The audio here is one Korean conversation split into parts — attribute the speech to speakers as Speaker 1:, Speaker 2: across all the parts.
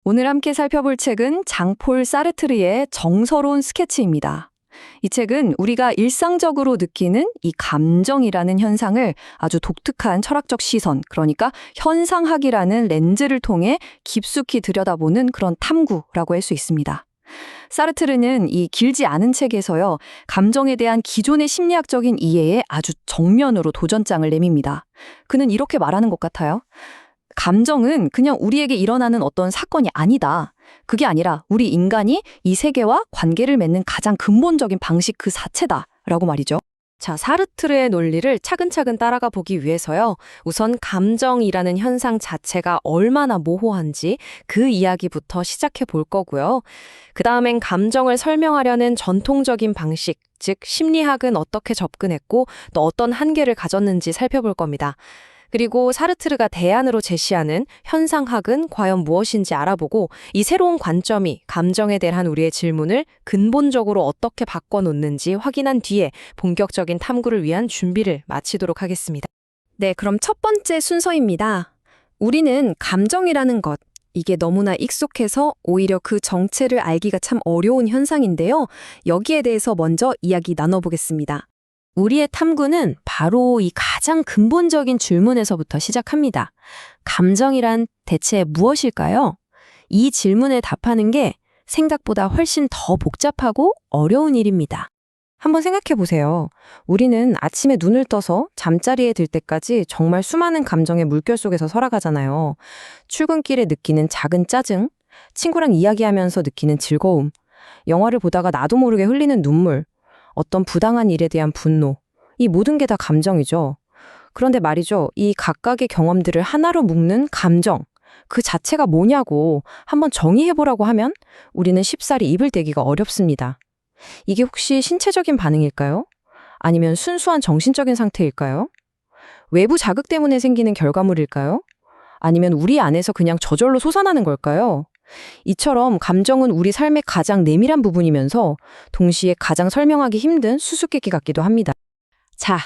Speaker 1: 오늘 함께 살펴볼 책은 장폴 사르트르의 정서로운 스케치입니다. 이 책은 우리가 일상적으로 느끼는 이 감정이라는 현상을 아주 독특한 철학적 시선, 그러니까 현상학이라는 렌즈를 통해 깊숙이 들여다보는 그런 탐구라고 할 수 있습니다. 사르트르는 이 길지 않은 책에서요, 감정에 대한 기존의 심리학적인 이해에 아주 정면으로 도전장을 내밉니다. 그는 이렇게 말하는 것 같아요. 감정은 그냥 우리에게 일어나는 어떤 사건이 아니다. 그게 아니라 우리 인간이 이 세계와 관계를 맺는 가장 근본적인 방식 그 자체다라고 말이죠. 자, 사르트르의 논리를 차근차근 따라가 보기 위해서요. 우선 감정이라는 현상 자체가 얼마나 모호한지 그 이야기부터 시작해 볼 거고요. 그 다음엔 감정을 설명하려는 전통적인 방식, 즉 심리학은 어떻게 접근했고 또 어떤 한계를 가졌는지 살펴볼 겁니다. 그리고 사르트르가 대안으로 제시하는 현상학은 과연 무엇인지 알아보고 이 새로운 관점이 감정에 대한 우리의 질문을 근본적으로 어떻게 바꿔놓는지 확인한 뒤에 본격적인 탐구를 위한 준비를 마치도록 하겠습니다. 네, 그럼 첫 번째 순서입니다. 우리는 감정이라는 것, 이게 너무나 익숙해서 오히려 그 정체를 알기가 참 어려운 현상인데요. 여기에 대해서 먼저 이야기 나눠보겠습니다. 우리의 탐구는 바로 이 가장 근본적인 질문에서부터 시작합니다. 감정이란 대체 무엇일까요? 이 질문에 답하는 게 생각보다 훨씬 더 복잡하고 어려운 일입니다. 한번 생각해 보세요. 우리는 아침에 눈을 떠서 잠자리에 들 때까지 정말 수많은 감정의 물결 속에서 살아가잖아요. 출근길에 느끼는 작은 짜증, 친구랑 이야기하면서 느끼는 즐거움, 영화를 보다가 나도 모르게 흘리는 눈물, 어떤 부당한 일에 대한 분노, 이 모든 게 다 감정이죠. 그런데 말이죠, 이 각각의 경험들을 하나로 묶는 감정, 그 자체가 뭐냐고 한번 정의해보라고 하면 우리는 쉽사리 입을 대기가 어렵습니다. 이게 혹시 신체적인 반응일까요? 아니면 순수한 정신적인 상태일까요? 외부 자극 때문에 생기는 결과물일까요? 아니면 우리 안에서 그냥 저절로 솟아나는 걸까요? 이처럼 감정은 우리 삶의 가장 내밀한 부분이면서 동시에 가장 설명하기 힘든 수수께끼 같기도 합니다. 자,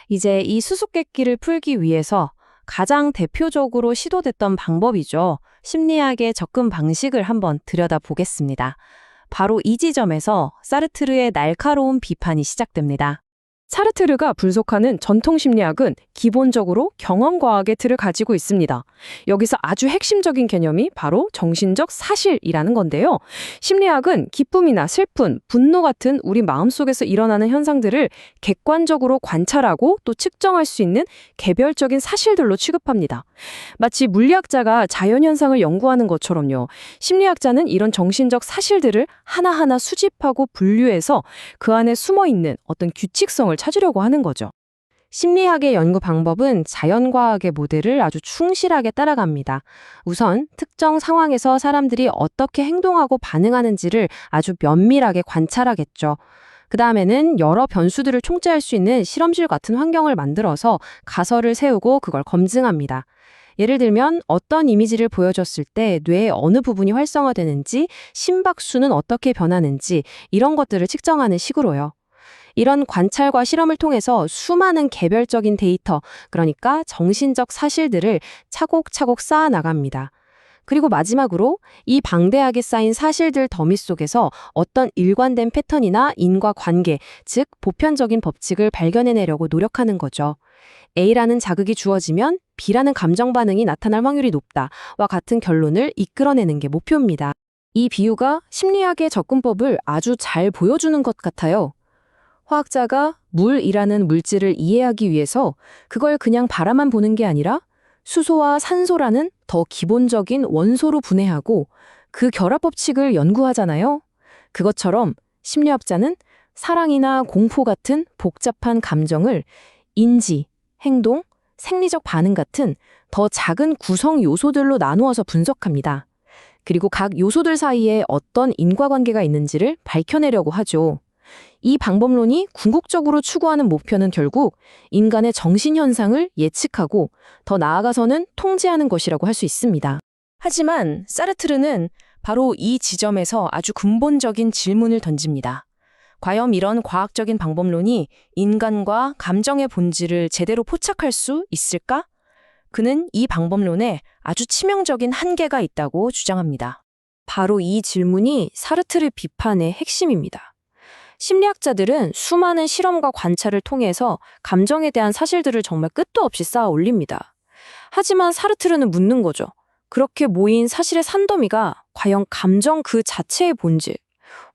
Speaker 1: 이제 이 수수께끼를 풀기 위해서 가장 대표적으로 시도됐던 방법이죠. 심리학의 접근 방식을 한번 들여다보겠습니다. 바로 이 지점에서 사르트르의 날카로운 비판이 시작됩니다. 사르트르가 분석하는 전통 심리학은 기본적으로 경험과학의 틀을 가지고 있습니다. 여기서 아주 핵심적인 개념이 바로 정신적 사실이라는 건데요. 심리학은 기쁨이나 슬픔, 분노 같은 우리 마음속에서 일어나는 현상들을 객관적으로 관찰하고 또 측정할 수 있는 개별적인 사실들로 취급합니다. 마치 물리학자가 자연현상을 연구하는 것처럼요. 심리학자는 이런 정신적 사실들을 하나하나 수집하고 분류해서 그 안에 숨어있는 어떤 규칙성을 찾으려고 하는 거죠. 심리학의 연구 방법은 자연과학의 모델을 아주 충실하게 따라갑니다. 우선 특정 상황에서 사람들이 어떻게 행동하고 반응하는지를 아주 면밀하게 관찰하겠죠. 그 다음에는 여러 변수들을 총재할 수 있는 실험실 같은 환경을 만들어서 가설을 세우고 그걸 검증합니다. 예를 들면 어떤 이미지를 보여줬을 때 뇌의 어느 부분이 활성화되는지, 심박수는 어떻게 변하는지 이런 것들을 측정하는 식으로요. 이런 관찰과 실험을 통해서 수많은 개별적인 데이터, 그러니까 정신적 사실들을 차곡차곡 쌓아 나갑니다. 그리고 마지막으로 이 방대하게 쌓인 사실들 더미 속에서 어떤 일관된 패턴이나 인과관계, 즉 보편적인 법칙을 발견해내려고 노력하는 거죠. A라는 자극이 주어지면 B라는 감정 반응이 나타날 확률이 높다와 같은 결론을 이끌어내는 게 목표입니다. 이 비유가 심리학의 접근법을 아주 잘 보여주는 것 같아요. 화학자가 물이라는 물질을 이해하기 위해서 그걸 그냥 바라만 보는 게 아니라 수소와 산소라는 더 기본적인 원소로 분해하고 그 결합 법칙을 연구하잖아요. 그것처럼 심리학자는 사랑이나 공포 같은 복잡한 감정을 인지, 행동, 생리적 반응 같은 더 작은 구성 요소들로 나누어서 분석합니다. 그리고 각 요소들 사이에 어떤 인과관계가 있는지를 밝혀내려고 하죠. 이 방법론이 궁극적으로 추구하는 목표는 결국 인간의 정신현상을 예측하고 더 나아가서는 통제하는 것이라고 할 수 있습니다. 하지만 사르트르는 바로 이 지점에서 아주 근본적인 질문을 던집니다. 과연 이런 과학적인 방법론이 인간과 감정의 본질을 제대로 포착할 수 있을까? 그는 이 방법론에 아주 치명적인 한계가 있다고 주장합니다.
Speaker 2: 바로 이 질문이 사르트르 비판의 핵심입니다. 심리학자들은 수많은 실험과 관찰을 통해서 감정에 대한 사실들을 정말 끝도 없이 쌓아 올립니다. 하지만 사르트르는 묻는 거죠. 그렇게 모인 사실의 산더미가 과연 감정 그 자체의 본질,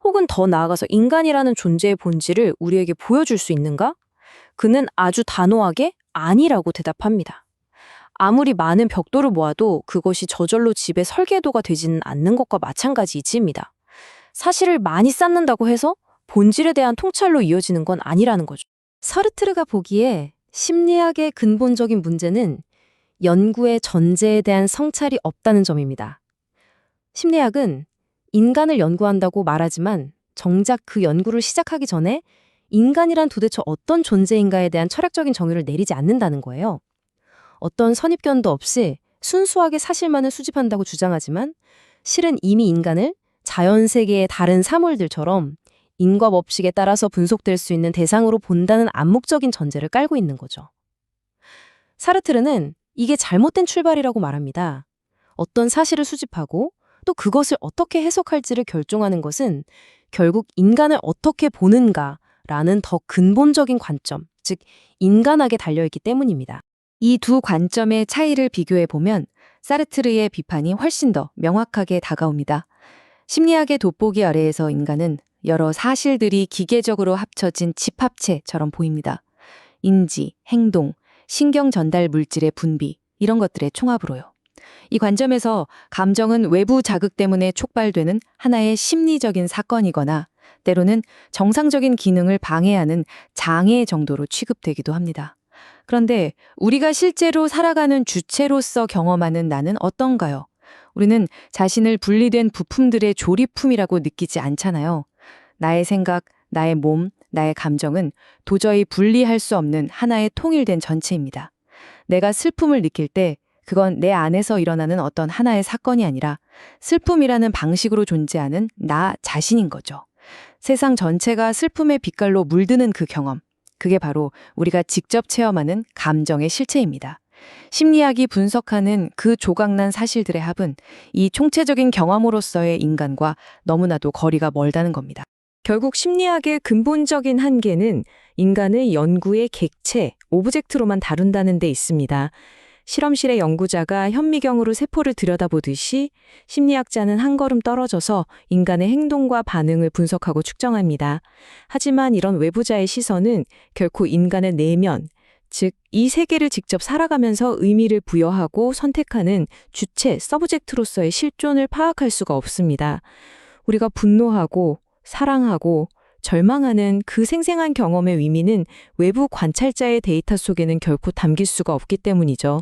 Speaker 2: 혹은 더 나아가서 인간이라는 존재의 본질을 우리에게 보여줄 수 있는가? 그는 아주 단호하게 아니라고 대답합니다. 아무리 많은 벽돌을 모아도 그것이 저절로 집의 설계도가 되지는 않는 것과 마찬가지 이치입니다. 사실을 많이 쌓는다고 해서 본질에 대한 통찰로 이어지는 건 아니라는 거죠.
Speaker 3: 사르트르가 보기에 심리학의 근본적인 문제는 연구의 전제에 대한 성찰이 없다는 점입니다. 심리학은 인간을 연구한다고 말하지만 정작 그 연구를 시작하기 전에 인간이란 도대체 어떤 존재인가에 대한 철학적인 정의를 내리지 않는다는 거예요. 어떤 선입견도 없이 순수하게 사실만을 수집한다고 주장하지만 실은 이미 인간을 자연세계의 다른 사물들처럼 인과법칙에 따라서 분석될 수 있는 대상으로 본다는 암묵적인 전제를 깔고 있는 거죠. 사르트르는 이게 잘못된 출발이라고 말합니다. 어떤 사실을 수집하고 또 그것을 어떻게 해석할지를 결정하는 것은 결국 인간을 어떻게 보는가라는 더 근본적인 관점, 즉 인간학에 달려있기 때문입니다.
Speaker 1: 이 두 관점의 차이를 비교해 보면 사르트르의 비판이 훨씬 더 명확하게 다가옵니다. 심리학의 돋보기 아래에서 인간은 여러 사실들이 기계적으로 합쳐진 집합체처럼 보입니다. 인지, 행동, 신경 전달 물질의 분비, 이런 것들의 총합으로요. 이 관점에서 감정은 외부 자극 때문에 촉발되는 하나의 심리적인 사건이거나 때로는 정상적인 기능을 방해하는 장애 정도로 취급되기도 합니다. 그런데 우리가 실제로 살아가는 주체로서 경험하는 나는 어떤가요? 우리는 자신을 분리된 부품들의 조립품이라고 느끼지 않잖아요. 나의 생각, 나의 몸, 나의 감정은 도저히 분리할 수 없는 하나의 통일된 전체입니다. 내가 슬픔을 느낄 때 그건 내 안에서 일어나는 어떤 하나의 사건이 아니라 슬픔이라는 방식으로 존재하는 나 자신인 거죠. 세상 전체가 슬픔의 빛깔로 물드는 그 경험, 그게 바로 우리가 직접 체험하는 감정의 실체입니다. 심리학이 분석하는 그 조각난 사실들의 합은 이 총체적인 경험으로서의 인간과 너무나도 거리가 멀다는 겁니다. 결국 심리학의 근본적인 한계는 인간의 연구의 객체, 오브젝트로만 다룬다는 데 있습니다. 실험실의 연구자가 현미경으로 세포를 들여다보듯이 심리학자는 한 걸음 떨어져서 인간의 행동과 반응을 분석하고 측정합니다. 하지만 이런 외부자의 시선은 결코 인간의 내면, 즉 이 세계를 직접 살아가면서 의미를 부여하고 선택하는 주체, 서브젝트로서의 실존을 파악할 수가 없습니다. 우리가 분노하고 사랑하고 절망하는 그 생생한 경험의 의미는 외부 관찰자의 데이터 속에는 결코 담길 수가 없기 때문이죠.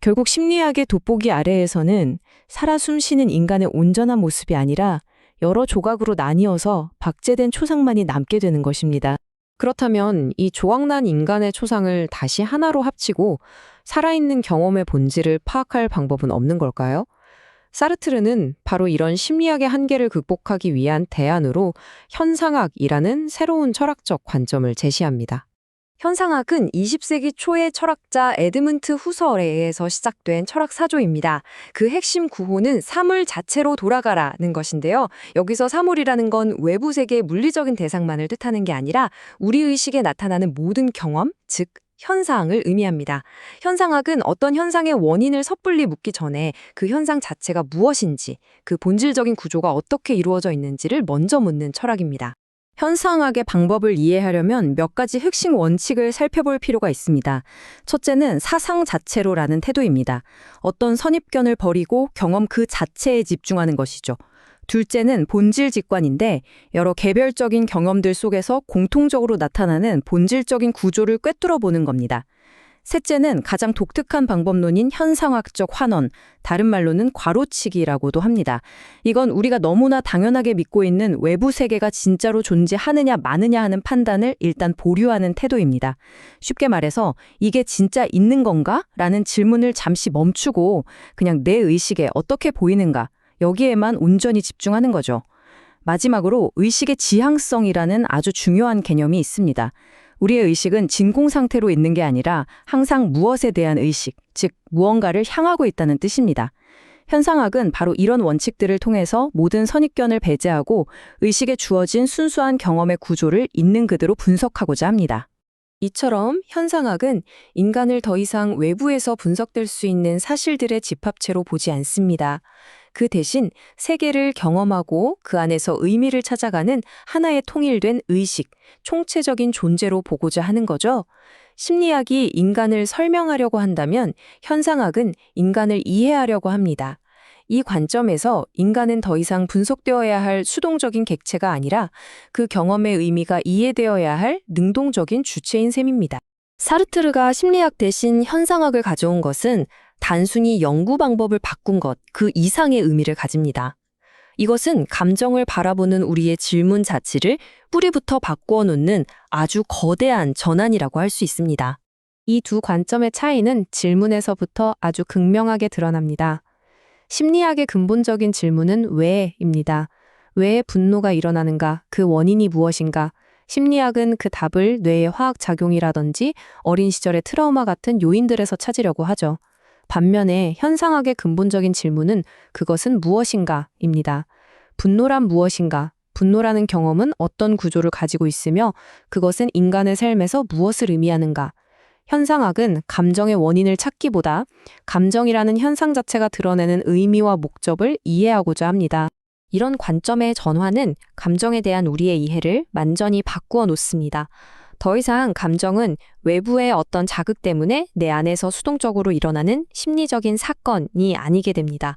Speaker 1: 결국 심리학의 돋보기 아래에서는 살아 숨쉬는 인간의 온전한 모습이 아니라 여러 조각으로 나뉘어서 박제된 초상만이 남게 되는 것입니다.
Speaker 2: 그렇다면 이 조각난 인간의 초상을 다시 하나로 합치고 살아있는 경험의 본질을 파악할 방법은 없는 걸까요? 사르트르는 바로 이런 심리학의 한계를 극복하기 위한 대안으로 현상학이라는 새로운 철학적 관점을 제시합니다.
Speaker 3: 현상학은 20세기 초의 철학자 에드문트 후설에 의해서 시작된 철학 사조입니다. 그 핵심 구호는 사물 자체로 돌아가라는 것인데요. 여기서 사물이라는 건 외부 세계의 물리적인 대상만을 뜻하는 게 아니라 우리 의식에 나타나는 모든 경험, 즉 현상을 의미합니다. 현상학은 어떤 현상의 원인을 섣불리 묻기 전에 그 현상 자체가 무엇인지, 그 본질적인 구조가 어떻게 이루어져 있는지를 먼저 묻는 철학입니다.
Speaker 1: 현상학의 방법을 이해하려면 몇 가지 핵심 원칙을 살펴볼 필요가 있습니다. 첫째는 사상 자체로라는 태도입니다. 어떤 선입견을 버리고 경험 그 자체에 집중하는 것이죠. 둘째는 본질 직관인데 여러 개별적인 경험들 속에서 공통적으로 나타나는 본질적인 구조를 꿰뚫어 보는 겁니다. 셋째는 가장 독특한 방법론인 현상학적 환원, 다른 말로는 괄호치기라고도 합니다. 이건 우리가 너무나 당연하게 믿고 있는 외부 세계가 진짜로 존재하느냐 마느냐 하는 판단을 일단 보류하는 태도입니다. 쉽게 말해서 이게 진짜 있는 건가? 라는 질문을 잠시 멈추고 그냥 내 의식에 어떻게 보이는가? 여기에만 온전히 집중하는 거죠. 마지막으로 의식의 지향성이라는 아주 중요한 개념이 있습니다. 우리의 의식은 진공 상태로 있는 게 아니라 항상 무엇에 대한 의식, 즉 무언가를 향하고 있다는 뜻입니다. 현상학은 바로 이런 원칙들을 통해서 모든 선입견을 배제하고 의식에 주어진 순수한 경험의 구조를 있는 그대로 분석하고자 합니다.
Speaker 2: 이처럼 현상학은 인간을 더 이상 외부에서 분석될 수 있는 사실들의 집합체로 보지 않습니다. 그 대신 세계를 경험하고 그 안에서 의미를 찾아가는 하나의 통일된 의식, 총체적인 존재로 보고자 하는 거죠. 심리학이 인간을 설명하려고 한다면 현상학은 인간을 이해하려고 합니다. 이 관점에서 인간은 더 이상 분석되어야 할 수동적인 객체가 아니라 그 경험의 의미가 이해되어야 할 능동적인 주체인 셈입니다.
Speaker 3: 사르트르가 심리학 대신 현상학을 가져온 것은 단순히 연구 방법을 바꾼 것, 그 이상의 의미를 가집니다. 이것은 감정을 바라보는 우리의 질문 자체를 뿌리부터 바꾸어 놓는 아주 거대한 전환이라고 할 수 있습니다. 이 두 관점의 차이는 질문에서부터 아주 극명하게 드러납니다. 심리학의 근본적인 질문은 왜입니다. 왜 분노가 일어나는가? 그 원인이 무엇인가? 심리학은 그 답을 뇌의 화학작용이라든지 어린 시절의 트라우마 같은 요인들에서 찾으려고 하죠. 반면에 현상학의 근본적인 질문은 그것은 무엇인가?입니다. 분노란 무엇인가? 분노라는 경험은 어떤 구조를 가지고 있으며 그것은 인간의 삶에서 무엇을 의미하는가? 현상학은 감정의 원인을 찾기보다 감정이라는 현상 자체가 드러내는 의미와 목적을 이해하고자 합니다. 이런 관점의 전환은 감정에 대한 우리의 이해를 완전히 바꾸어 놓습니다. 더 이상 감정은 외부의 어떤 자극 때문에 내 안에서 수동적으로 일어나는 심리적인 사건이 아니게 됩니다.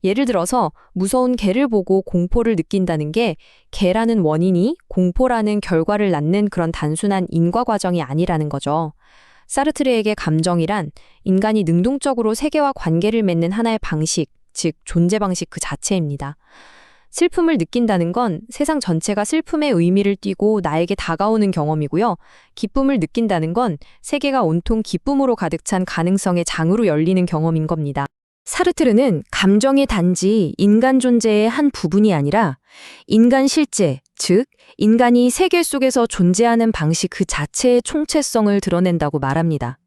Speaker 3: 예를 들어서 무서운 개를 보고 공포를 느낀다는 게 개라는 원인이 공포라는 결과를 낳는 그런 단순한 인과 과정이 아니라는 거죠. 사르트르에게 감정이란 인간이 능동적으로 세계와 관계를 맺는 하나의 방식, 즉 존재 방식 그 자체입니다. 슬픔을 느낀다는 건 세상 전체가 슬픔의 의미를 띠고 나에게 다가오는 경험이고요. 기쁨을 느낀다는 건 세계가 온통 기쁨으로 가득 찬 가능성의 장으로 열리는 경험인 겁니다. 사르트르는 감정이 단지 인간 존재의 한 부분이 아니라 인간 실제, 즉 인간이 세계 속에서 존재하는 방식 그 자체의 총체성을 드러낸다고 말합니다.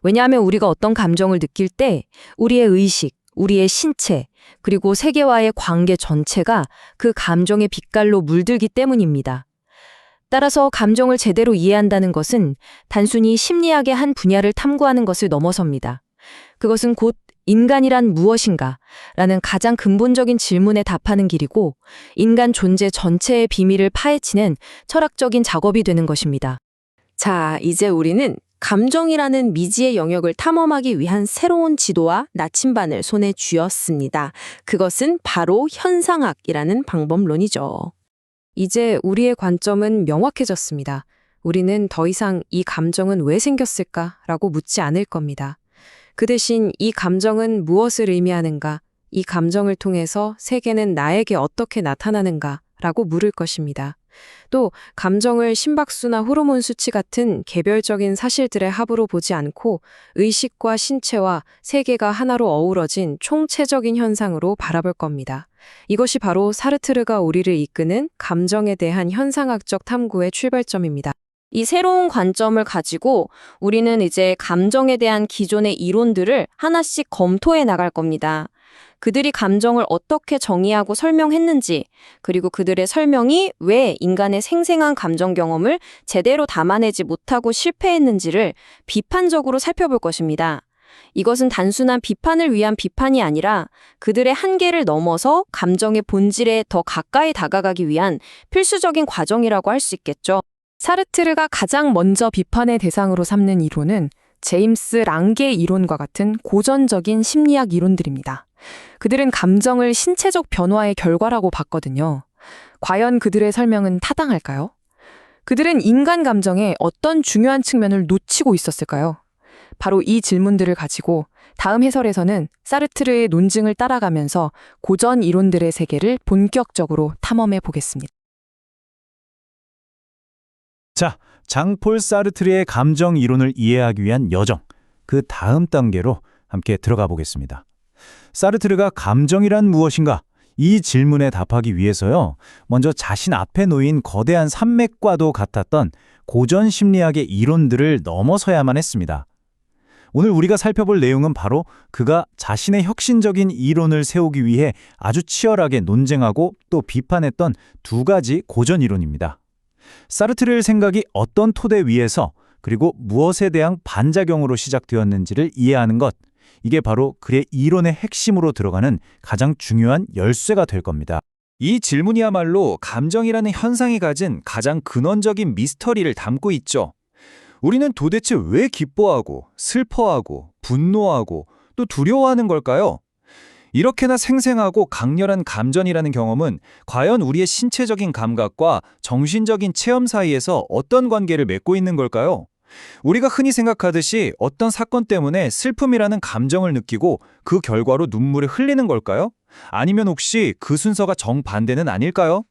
Speaker 3: 왜냐하면 우리가 어떤 감정을 느낄 때 우리의 의식, 우리의 신체, 그리고 세계와의 관계 전체가 그 감정의 빛깔로 물들기 때문입니다. 따라서 감정을 제대로 이해한다는 것은 단순히 심리학의 한 분야를 탐구하는 것을 넘어섭니다. 그것은 곧 인간이란 무엇인가? 라는 가장 근본적인 질문에 답하는 길이고 인간 존재 전체의 비밀을 파헤치는 철학적인 작업이 되는 것입니다. 자, 이제 우리는 감정이라는 미지의 영역을 탐험하기 위한 새로운 지도와 나침반을 손에 쥐었습니다. 그것은 바로 현상학이라는 방법론이죠. 이제 우리의 관점은 명확해졌습니다. 우리는 더 이상 이 감정은 왜 생겼을까라고 묻지 않을 겁니다. 그 대신 이 감정은 무엇을 의미하는가, 이 감정을 통해서 세계는 나에게 어떻게 나타나는가라고 물을 것입니다. 또 감정을 심박수나 호르몬 수치 같은 개별적인 사실들의 합으로 보지 않고 의식과 신체와 세계가 하나로 어우러진 총체적인 현상으로 바라볼 겁니다. 이것이 바로 사르트르가 우리를 이끄는 감정에 대한 현상학적 탐구의 출발점입니다. 이 새로운 관점을 가지고 우리는 이제 감정에 대한 기존의 이론들을 하나씩 검토해 나갈 겁니다. 그들이 감정을 어떻게 정의하고 설명했는지, 그리고 그들의 설명이 왜 인간의 생생한 감정 경험을 제대로 담아내지 못하고 실패했는지를 비판적으로 살펴볼 것입니다. 이것은 단순한 비판을 위한 비판이 아니라 그들의 한계를 넘어서 감정의 본질에 더 가까이 다가가기 위한 필수적인 과정이라고 할 수 있겠죠. 사르트르가 가장 먼저 비판의 대상으로 삼는 이론은 제임스 랑게 이론과 같은 고전적인 심리학 이론들입니다. 그들은 감정을 신체적 변화의 결과라고 봤거든요. 과연 그들의 설명은 타당할까요? 그들은 인간 감정의 어떤 중요한 측면을 놓치고 있었을까요? 바로 이 질문들을 가지고 다음 해설에서는 사르트르의 논증을 따라가면서 고전 이론들의 세계를 본격적으로 탐험해 보겠습니다.
Speaker 4: 자, 장폴 사르트르의 감정 이론을 이해하기 위한 여정, 그 다음 단계로 함께 들어가 보겠습니다. 사르트르가 감정이란 무엇인가? 이 질문에 답하기 위해서요. 먼저 자신 앞에 놓인 거대한 산맥과도 같았던 고전 심리학의 이론들을 넘어서야만 했습니다. 오늘 우리가 살펴볼 내용은 바로 그가 자신의 혁신적인 이론을 세우기 위해 아주 치열하게 논쟁하고 또 비판했던 두 가지 고전 이론입니다. 사르트르의 생각이 어떤 토대 위에서 그리고 무엇에 대한 반작용으로 시작되었는지를 이해하는 것, 이게 바로 그의 이론의 핵심으로 들어가는 가장 중요한 열쇠가 될 겁니다.
Speaker 5: 이 질문이야말로 감정이라는 현상이 가진 가장 근원적인 미스터리를 담고 있죠. 우리는 도대체 왜 기뻐하고 슬퍼하고 분노하고 또 두려워하는 걸까요? 이렇게나 생생하고 강렬한 감정이라는 경험은 과연 우리의 신체적인 감각과 정신적인 체험 사이에서 어떤 관계를 맺고 있는 걸까요? 우리가 흔히 생각하듯이 어떤 사건 때문에 슬픔이라는 감정을 느끼고 그 결과로 눈물을 흘리는 걸까요? 아니면 혹시 그 순서가 정반대는 아닐까요?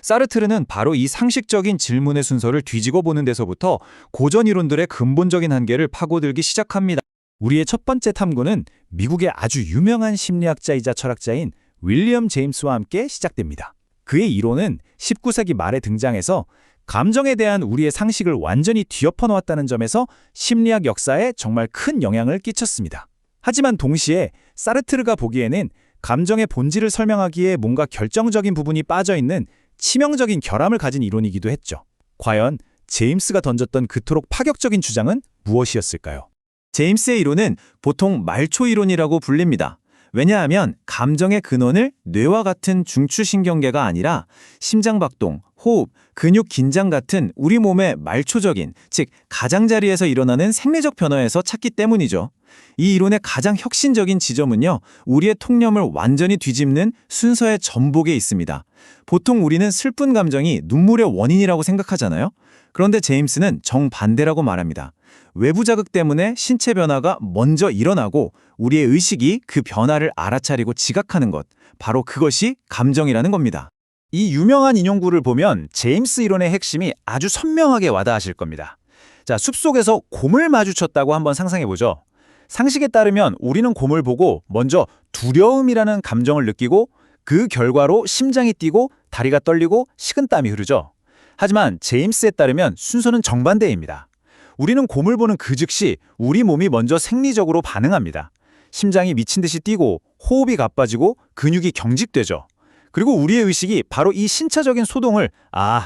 Speaker 5: 사르트르는 바로 이 상식적인 질문의 순서를 뒤지고 보는 데서부터 고전 이론들의 근본적인 한계를 파고들기 시작합니다.
Speaker 4: 우리의 첫 번째 탐구는 미국의 아주 유명한 심리학자이자 철학자인 윌리엄 제임스와 함께 시작됩니다. 그의 이론은 19세기 말에 등장해서 감정에 대한 우리의 상식을 완전히 뒤엎어 놓았다는 점에서 심리학 역사에 정말 큰 영향을 끼쳤습니다. 하지만 동시에 사르트르가 보기에는 감정의 본질을 설명하기에 뭔가 결정적인 부분이 빠져있는 치명적인 결함을 가진 이론이기도 했죠. 과연 제임스가 던졌던 그토록 파격적인 주장은 무엇이었을까요?
Speaker 5: 제임스의 이론은 보통 말초 이론이라고 불립니다. 왜냐하면 감정의 근원을 뇌와 같은 중추신경계가 아니라 심장박동, 호흡, 근육 긴장 같은 우리 몸의 말초적인, 즉 가장자리에서 일어나는 생리적 변화에서 찾기 때문이죠. 이 이론의 가장 혁신적인 지점은요, 우리의 통념을 완전히 뒤집는 순서의 전복에 있습니다. 보통 우리는 슬픈 감정이 눈물의 원인이라고 생각하잖아요. 그런데 제임스는 정반대라고 말합니다. 외부 자극 때문에 신체 변화가 먼저 일어나고 우리의 의식이 그 변화를 알아차리고 지각하는 것, 바로 그것이 감정이라는 겁니다.
Speaker 4: 이 유명한 인용구를 보면 제임스 이론의 핵심이 아주 선명하게 와닿으실 겁니다. 자, 숲속에서 곰을 마주쳤다고 한번 상상해보죠. 상식에 따르면 우리는 곰을 보고 먼저 두려움이라는 감정을 느끼고 그 결과로 심장이 뛰고 다리가 떨리고 식은땀이 흐르죠. 하지만 제임스에 따르면 순서는 정반대입니다. 우리는 곰을 보는 그 즉시 우리 몸이 먼저 생리적으로 반응합니다. 심장이 미친 듯이 뛰고 호흡이 가빠지고 근육이 경직되죠. 그리고 우리의 의식이 바로 이 신차적인 소동을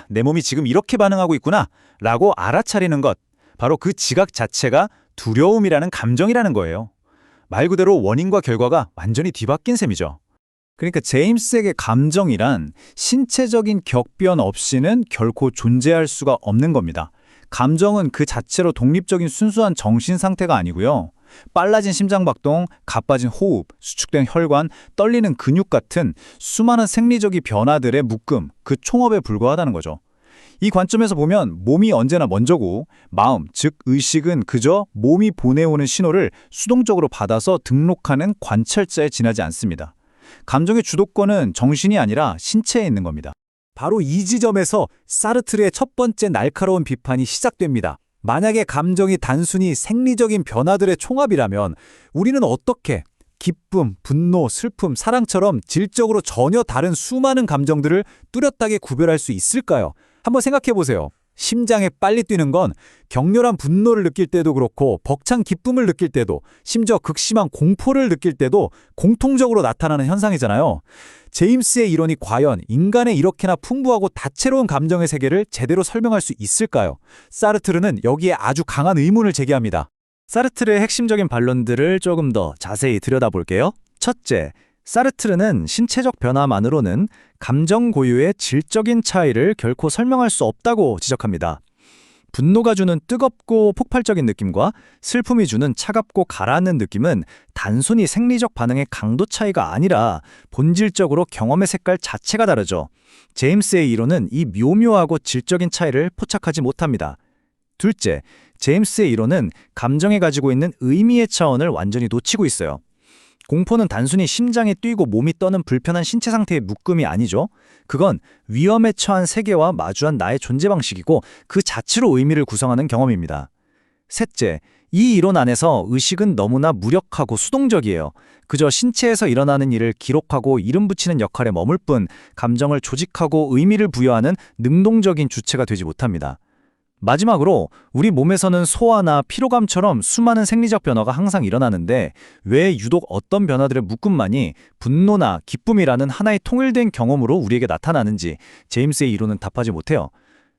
Speaker 4: 내 몸이 지금 이렇게 반응하고 있구나 라고 알아차리는 것, 바로 그 지각 자체가 두려움이라는 감정이라는 거예요. 말 그대로 원인과 결과가 완전히 뒤바뀐 셈이죠. 그러니까 제임스에게 감정이란 신체적인 격변 없이는 결코 존재할 수가 없는 겁니다. 감정은 그 자체로 독립적인 순수한 정신 상태가 아니고요. 빨라진 심장박동, 가빠진 호흡, 수축된 혈관, 떨리는 근육 같은 수많은 생리적인 변화들의 묶음, 그 총합에 불과하다는 거죠. 이 관점에서 보면 몸이 언제나 먼저고 마음, 즉 의식은 그저 몸이 보내오는 신호를 수동적으로 받아서 등록하는 관찰자에 지나지 않습니다. 감정의 주도권은 정신이 아니라 신체에 있는 겁니다. 바로 이 지점에서 사르트르의 첫 번째 날카로운 비판이 시작됩니다. 만약에 감정이 단순히 생리적인 변화들의 총합이라면 우리는 어떻게 기쁨, 분노, 슬픔, 사랑처럼 질적으로 전혀 다른 수많은 감정들을 뚜렷하게 구별할 수 있을까요? 한번 생각해 보세요. 심장에 빨리 뛰는 건 격렬한 분노를 느낄 때도 그렇고 벅찬 기쁨을 느낄 때도 심지어 극심한 공포를 느낄 때도 공통적으로 나타나는 현상이잖아요. 제임스의 이론이 과연 인간의 이렇게나 풍부하고 다채로운 감정의 세계를 제대로 설명할 수 있을까요? 사르트르는 여기에 아주 강한 의문을 제기합니다. 사르트르의 핵심적인 반론들을 조금 더 자세히 들여다볼게요. 첫째, 사르트르는 신체적 변화만으로는 감정 고유의 질적인 차이를 결코 설명할 수 없다고 지적합니다. 분노가 주는 뜨겁고 폭발적인 느낌과 슬픔이 주는 차갑고 가라앉는 느낌은 단순히 생리적 반응의 강도 차이가 아니라 본질적으로 경험의 색깔 자체가 다르죠. 제임스의 이론은 이 묘묘하고 질적인 차이를 포착하지 못합니다. 둘째, 제임스의 이론은 감정에 가지고 있는 의미의 차원을 완전히 놓치고 있어요. 공포는 단순히 심장이 뛰고 몸이 떠는 불편한 신체 상태의 묶음이 아니죠. 그건 위험에 처한 세계와 마주한 나의 존재 방식이고 그 자체로 의미를 구성하는 경험입니다. 셋째, 이 이론 안에서 의식은 너무나 무력하고 수동적이에요. 그저 신체에서 일어나는 일을 기록하고 이름 붙이는 역할에 머물 뿐 감정을 조직하고 의미를 부여하는 능동적인 주체가 되지 못합니다. 마지막으로 우리 몸에서는 소화나 피로감처럼 수많은 생리적 변화가 항상 일어나는데 왜 유독 어떤 변화들의 묶음만이 분노나 기쁨이라는 하나의 통일된 경험으로 우리에게 나타나는지 제임스의 이론은 답하지 못해요.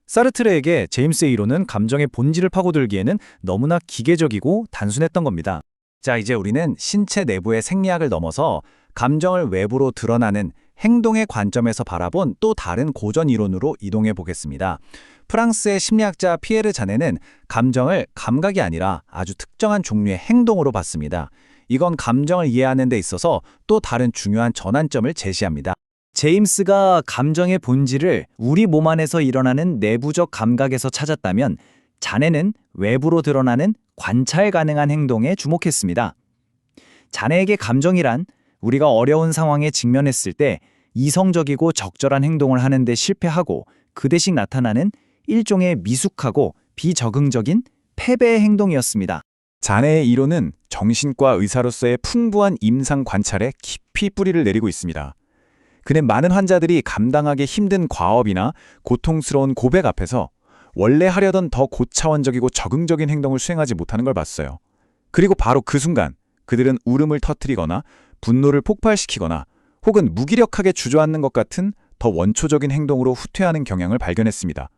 Speaker 4: 사르트르에게 제임스의 이론은 감정의 본질을 파고들기에는 너무나 기계적이고 단순했던 겁니다. 자, 이제 우리는 신체 내부의 생리학을 넘어서 감정을 외부로 드러나는 행동의 관점에서 바라본 또 다른 고전 이론으로 이동해 보겠습니다. 프랑스의 심리학자 피에르 자네는 감정을 감각이 아니라 아주 특정한 종류의 행동으로 봤습니다. 이건 감정을 이해하는 데 있어서 또 다른 중요한 전환점을 제시합니다. 제임스가 감정의 본질을 우리 몸 안에서 일어나는 내부적 감각에서 찾았다면 자네는 외부로 드러나는 관찰 가능한 행동에 주목했습니다. 자네에게 감정이란 우리가 어려운 상황에 직면했을 때 이성적이고 적절한 행동을 하는데 실패하고 그 대신 나타나는 일종의 미숙하고 비적응적인 패배의 행동이었습니다.
Speaker 5: 자네의 이론은 정신과 의사로서의 풍부한 임상 관찰에 깊이 뿌리를 내리고 있습니다. 그는 많은 환자들이 감당하기 힘든 과업이나 고통스러운 고백 앞에서 원래 하려던 더 고차원적이고 적응적인 행동을 수행하지 못하는 걸 봤어요. 그리고 바로 그 순간 그들은 울음을 터뜨리거나 분노를 폭발시키거나 혹은 무기력하게 주저앉는 것 같은 더 원초적인 행동으로 후퇴하는 경향을 발견했습니다.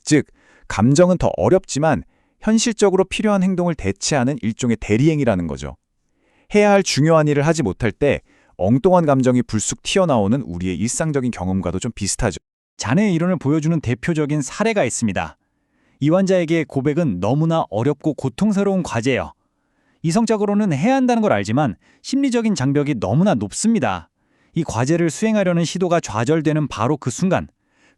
Speaker 5: 즉, 감정은 더 어렵지만 현실적으로 필요한 행동을 대체하는 일종의 대리행위라는 거죠. 해야 할 중요한 일을 하지 못할 때 엉뚱한 감정이 불쑥 튀어나오는 우리의 일상적인 경험과도 좀 비슷하죠.
Speaker 4: 자네의 이론을 보여주는 대표적인 사례가 있습니다. 이 환자에게 고백은 너무나 어렵고 고통스러운 과제예요. 이성적으로는 해야 한다는 걸 알지만 심리적인 장벽이 너무나 높습니다. 이 과제를 수행하려는 시도가 좌절되는 바로 그 순간,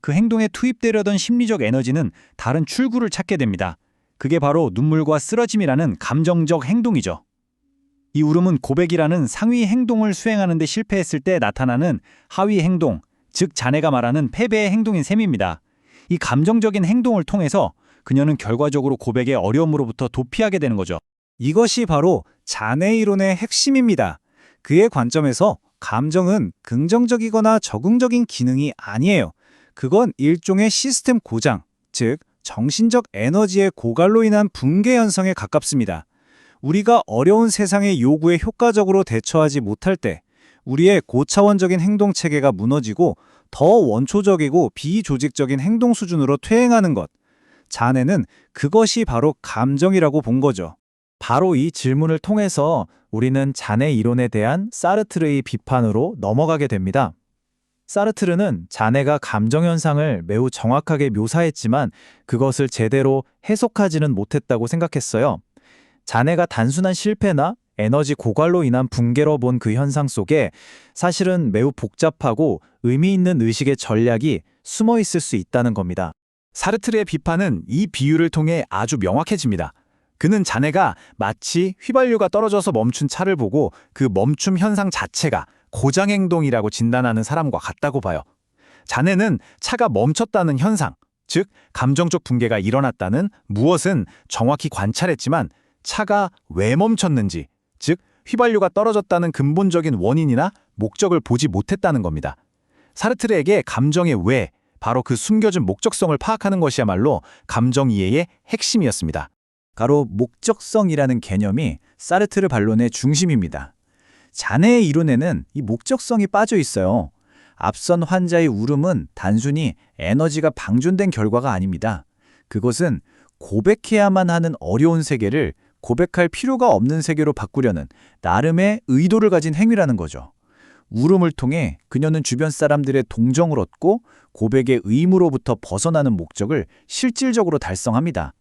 Speaker 4: 그 행동에 투입되려던 심리적 에너지는 다른 출구를 찾게 됩니다. 그게 바로 눈물과 쓰러짐이라는 감정적 행동이죠. 이 울음은 고백이라는 상위 행동을 수행하는 데 실패했을 때 나타나는 하위 행동, 즉 자네가 말하는 패배의 행동인 셈입니다. 이 감정적인 행동을 통해서 그녀는 결과적으로 고백의 어려움으로부터 도피하게 되는 거죠. 이것이 바로 자네 이론의 핵심입니다. 그의 관점에서 감정은 긍정적이거나 적응적인 기능이 아니에요. 그건 일종의 시스템 고장, 즉 정신적 에너지의 고갈로 인한 붕괴 현상에 가깝습니다. 우리가 어려운 세상의 요구에 효과적으로 대처하지 못할 때 우리의 고차원적인 행동 체계가 무너지고 더 원초적이고 비조직적인 행동 수준으로 퇴행하는 것. 자네는 그것이 바로 감정이라고 본 거죠. 바로 이 질문을 통해서 우리는 자네 이론에 대한 사르트르의 비판으로 넘어가게 됩니다. 사르트르는 자네가 감정 현상을 매우 정확하게 묘사했지만 그것을 제대로 해석하지는 못했다고 생각했어요. 자네가 단순한 실패나 에너지 고갈로 인한 붕괴로 본 그 현상 속에 사실은 매우 복잡하고 의미 있는 의식의 전략이 숨어 있을 수 있다는 겁니다. 사르트르의 비판은 이 비유를 통해 아주 명확해집니다. 그는 자네가 마치 휘발유가 떨어져서 멈춘 차를 보고 그 멈춤 현상 자체가 고장 행동이라고 진단하는 사람과 같다고 봐요. 자네는 차가 멈췄다는 현상, 즉 감정적 붕괴가 일어났다는 무엇은 정확히 관찰했지만 차가 왜 멈췄는지, 즉 휘발유가 떨어졌다는 근본적인 원인이나 목적을 보지 못했다는 겁니다. 사르트르에게 감정의 왜, 바로 그 숨겨진 목적성을 파악하는 것이야말로 감정 이해의 핵심이었습니다. 바로 목적성이라는 개념이 사르트르 반론의 중심입니다. 자네의 이론에는 이 목적성이 빠져 있어요. 앞선 환자의 울음은 단순히 에너지가 방전된 결과가 아닙니다. 그것은 고백해야만 하는 어려운 세계를 고백할 필요가 없는 세계로 바꾸려는 나름의 의도를 가진 행위라는 거죠. 울음을 통해 그녀는 주변 사람들의 동정을 얻고 고백의 의무로부터 벗어나는 목적을 실질적으로 달성합니다.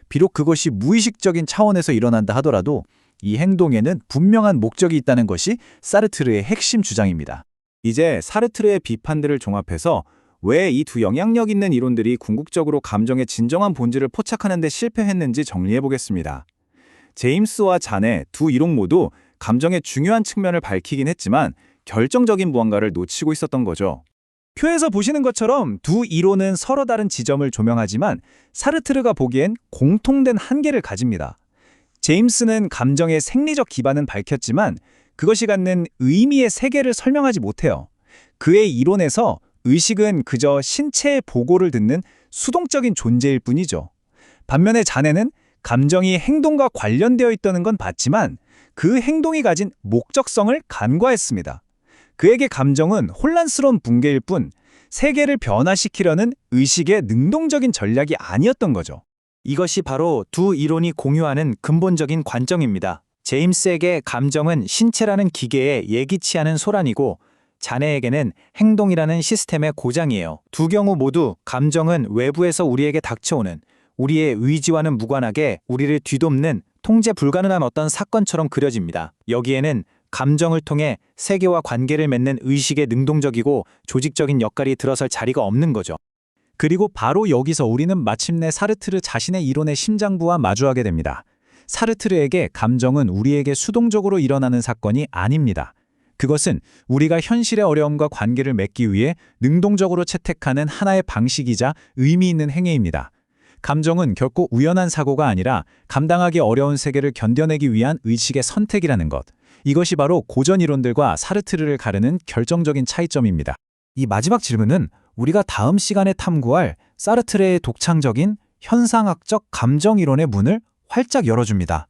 Speaker 4: 비록 그것이 무의식적인 차원에서 일어난다 하더라도 이 행동에는 분명한 목적이 있다는 것이 사르트르의 핵심 주장입니다. 이제 사르트르의 비판들을 종합해서 왜 이 두 영향력 있는 이론들이 궁극적으로 감정의 진정한 본질을 포착하는 데 실패했는지 정리해 보겠습니다. 제임스와 자네 두 이론 모두 감정의 중요한 측면을 밝히긴 했지만 결정적인 무언가를 놓치고 있었던 거죠. 표에서 보시는 것처럼 두 이론은 서로 다른 지점을 조명하지만 사르트르가 보기엔 공통된 한계를 가집니다. 제임스는 감정의 생리적 기반은 밝혔지만 그것이 갖는 의미의 세계를 설명하지 못해요. 그의 이론에서 의식은 그저 신체의 보고를 듣는 수동적인 존재일 뿐이죠. 반면에 자네는 감정이 행동과 관련되어 있다는 건 봤지만 그 행동이 가진 목적성을 간과했습니다. 그에게 감정은 혼란스러운 붕괴일 뿐 세계를 변화시키려는 의식의 능동적인 전략이 아니었던 거죠.
Speaker 5: 이것이 바로 두 이론이 공유하는 근본적인 관점입니다. 제임스에게 감정은 신체라는 기계의 예기치 않은 소란이고 자네에게는 행동이라는 시스템의 고장이에요. 두 경우 모두 감정은 외부에서 우리에게 닥쳐오는 우리의 의지와는 무관하게 우리를 뒤덮는 통제 불가능한 어떤 사건처럼 그려집니다. 여기에는 감정을 통해 세계와 관계를 맺는 의식의 능동적이고 조직적인 역할이 들어설 자리가 없는 거죠.
Speaker 4: 그리고 바로 여기서 우리는 마침내 사르트르 자신의 이론의 심장부와 마주하게 됩니다. 사르트르에게 감정은 우리에게 수동적으로 일어나는 사건이 아닙니다. 그것은 우리가 현실의 어려움과 관계를 맺기 위해 능동적으로 채택하는 하나의 방식이자 의미 있는 행위입니다. 감정은 결코 우연한 사고가 아니라 감당하기 어려운 세계를 견뎌내기 위한 의식의 선택이라는 것. 이것이 바로 고전 이론들과 사르트르를 가르는 결정적인 차이점입니다. 이 마지막 질문은 우리가 다음 시간에 탐구할 사르트르의 독창적인 현상학적 감정 이론의 문을 활짝 열어줍니다.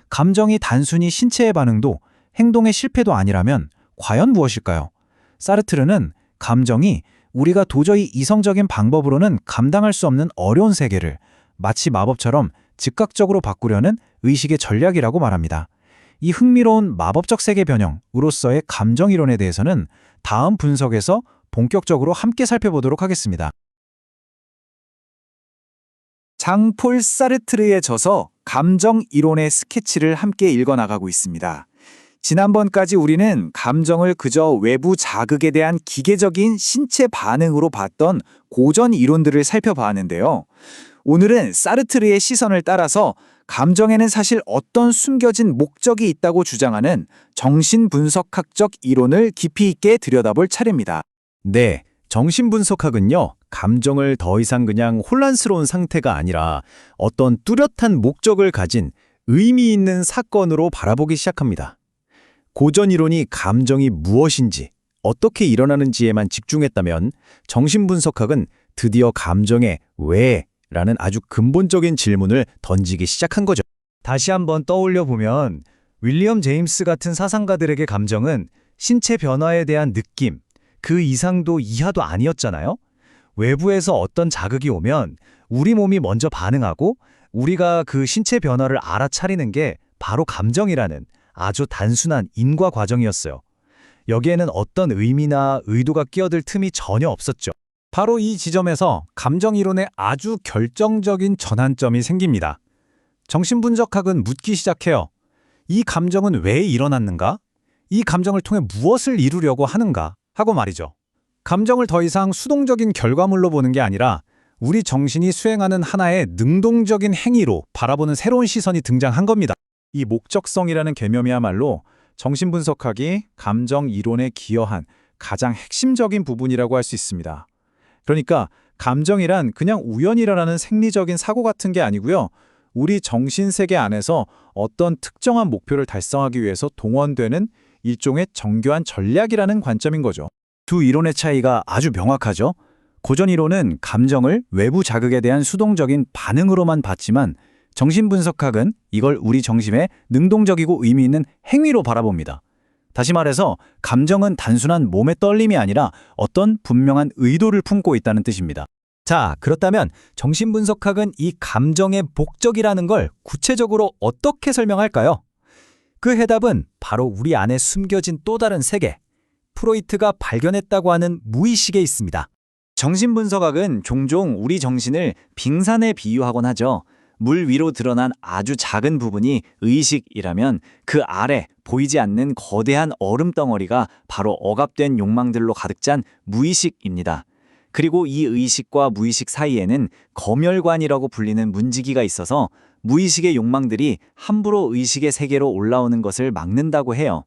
Speaker 4: 감정이 단순히 신체의 반응도 행동의 실패도 아니라면 과연 무엇일까요? 사르트르는 감정이 우리가 도저히 이성적인 방법으로는 감당할 수 없는 어려운 세계를 마치 마법처럼 즉각적으로 바꾸려는 의식의 전략이라고 말합니다. 이 흥미로운 마법적 세계 변형으로서의 감정 이론에 대해서는 다음 분석에서 본격적으로 함께 살펴보도록 하겠습니다.
Speaker 5: 장폴 사르트르의 저서 감정 이론의 스케치를 함께 읽어나가고 있습니다. 지난번까지 우리는 감정을 그저 외부 자극에 대한 기계적인 신체 반응으로 봤던 고전 이론들을 살펴봤는데요. 오늘은 사르트르의 시선을 따라서 감정에는 사실 어떤 숨겨진 목적이 있다고 주장하는 정신분석학적 이론을 깊이 있게 들여다볼 차례입니다.
Speaker 4: 네, 정신분석학은요, 감정을 더 이상 그냥 혼란스러운 상태가 아니라 어떤 뚜렷한 목적을 가진 의미 있는 사건으로 바라보기 시작합니다. 고전 이론이 감정이 무엇인지, 어떻게 일어나는지에만 집중했다면 정신분석학은 드디어 감정의 왜라는 아주 근본적인 질문을 던지기 시작한 거죠. 다시 한번 떠올려 보면 윌리엄 제임스 같은 사상가들에게 감정은 신체 변화에 대한 느낌, 그 이상도 이하도 아니었잖아요. 외부에서 어떤 자극이 오면 우리 몸이 먼저 반응하고 우리가 그 신체 변화를 알아차리는 게 바로 감정이라는 아주 단순한 인과 과정이었어요. 여기에는 어떤 의미나 의도가 끼어들 틈이 전혀 없었죠. 바로 이 지점에서 감정 이론의 아주 결정적인 전환점이 생깁니다. 정신분석학은 묻기 시작해요. 이 감정은 왜 일어났는가? 이 감정을 통해 무엇을 이루려고 하는가? 하고 말이죠. 감정을 더 이상 수동적인 결과물로 보는 게 아니라 우리 정신이 수행하는 하나의 능동적인 행위로 바라보는 새로운 시선이 등장한 겁니다. 이 목적성이라는 개념이야말로 정신분석학이 감정 이론에 기여한 가장 핵심적인 부분이라고 할 수 있습니다. 그러니까 감정이란 그냥 우연히 일어나는 생리적인 사고 같은 게 아니고요. 우리 정신세계 안에서 어떤 특정한 목표를 달성하기 위해서 동원되는 일종의 정교한 전략이라는 관점인 거죠. 두 이론의 차이가 아주 명확하죠. 고전 이론은 감정을 외부 자극에 대한 수동적인 반응으로만 봤지만 정신분석학은 이걸 우리 정신의 능동적이고 의미 있는 행위로 바라봅니다. 다시 말해서 감정은 단순한 몸의 떨림이 아니라 어떤 분명한 의도를 품고 있다는 뜻입니다. 자, 그렇다면 정신분석학은 이 감정의 목적이라는 걸 구체적으로 어떻게 설명할까요? 그 해답은 바로 우리 안에 숨겨진 또 다른 세계, 프로이트가 발견했다고 하는 무의식에 있습니다. 정신분석학은 종종 우리 정신을 빙산에 비유하곤 하죠. 물 위로 드러난 아주 작은 부분이 의식이라면 그 아래 보이지 않는 거대한 얼음 덩어리가 바로 억압된 욕망들로 가득 찬 무의식입니다. 그리고 이 의식과 무의식 사이에는 검열관이라고 불리는 문지기가 있어서 무의식의 욕망들이 함부로 의식의 세계로 올라오는 것을 막는다고 해요.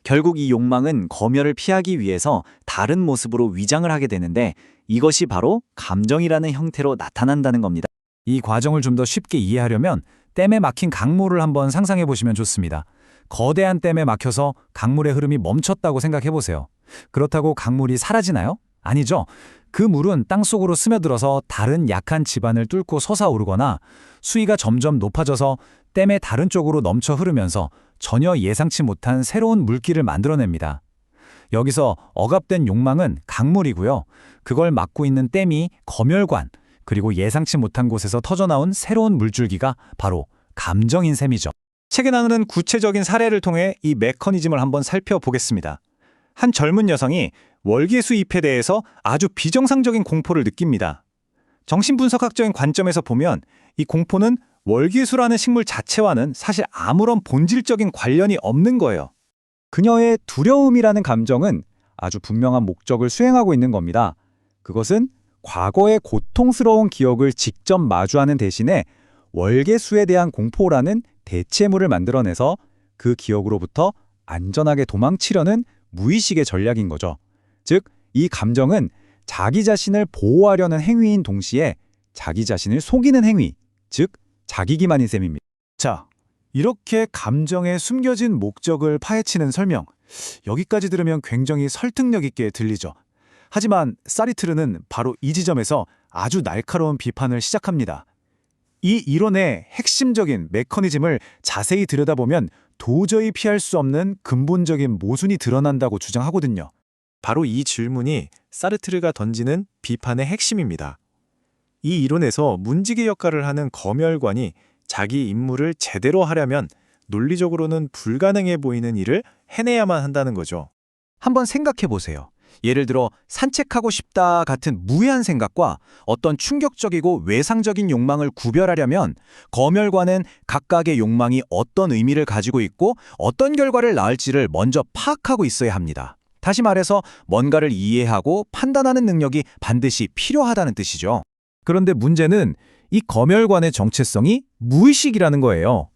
Speaker 4: 결국 이 욕망은 검열을 피하기 위해서 다른 모습으로 위장을 하게 되는데 이것이 바로 감정이라는 형태로 나타난다는 겁니다. 이 과정을 좀 더 쉽게 이해하려면 댐에 막힌 강물을 한번 상상해 보시면 좋습니다. 거대한 댐에 막혀서 강물의 흐름이 멈췄다고 생각해 보세요. 그렇다고 강물이 사라지나요? 아니죠. 그 물은 땅속으로 스며들어서 다른 약한 지반을 뚫고 솟아오르거나 수위가 점점 높아져서 댐의 다른 쪽으로 넘쳐 흐르면서 전혀 예상치 못한 새로운 물길을 만들어냅니다. 여기서 억압된 욕망은 강물이고요. 그걸 막고 있는 댐이 검열관, 그리고 예상치 못한 곳에서 터져나온 새로운 물줄기가 바로 감정인 셈이죠.
Speaker 5: 책에 나누는 구체적인 사례를 통해 이 메커니즘을 한번 살펴보겠습니다. 한 젊은 여성이 월계수 잎에 대해서 아주 비정상적인 공포를 느낍니다. 정신분석학적인 관점에서 보면 이 공포는 월계수라는 식물 자체와는 사실 아무런 본질적인 관련이 없는 거예요. 그녀의 두려움이라는 감정은 아주 분명한 목적을 수행하고 있는 겁니다. 그것은 과거의 고통스러운 기억을 직접 마주하는 대신에 월계수에 대한 공포라는 대체물을 만들어내서 그 기억으로부터 안전하게 도망치려는 무의식의 전략인 거죠. 즉, 이 감정은 자기 자신을 보호하려는 행위인 동시에 자기 자신을 속이는 행위, 즉 자기기만인 셈입니다. 자, 이렇게 감정의 숨겨진 목적을 파헤치는 설명, 여기까지 들으면 굉장히 설득력 있게 들리죠. 하지만 사르트르는 바로 이 지점에서 아주 날카로운 비판을 시작합니다. 이 이론의 핵심적인 메커니즘을 자세히 들여다보면 도저히 피할 수 없는 근본적인 모순이 드러난다고 주장하거든요. 바로 이 질문이 사르트르가 던지는 비판의 핵심입니다. 이 이론에서 문지기 역할을 하는 검열관이 자기 임무를 제대로 하려면 논리적으로는 불가능해 보이는 일을 해내야만 한다는 거죠. 한번 생각해 보세요. 예를 들어 산책하고 싶다 같은 무해한 생각과 어떤 충격적이고 외상적인 욕망을 구별하려면 검열관은 각각의 욕망이 어떤 의미를 가지고 있고 어떤 결과를 낳을지를 먼저 파악하고 있어야 합니다. 다시 말해서 뭔가를 이해하고 판단하는 능력이 반드시 필요하다는 뜻이죠. 그런데 문제는 이 검열관의 정체성이 무의식이라는 거예요.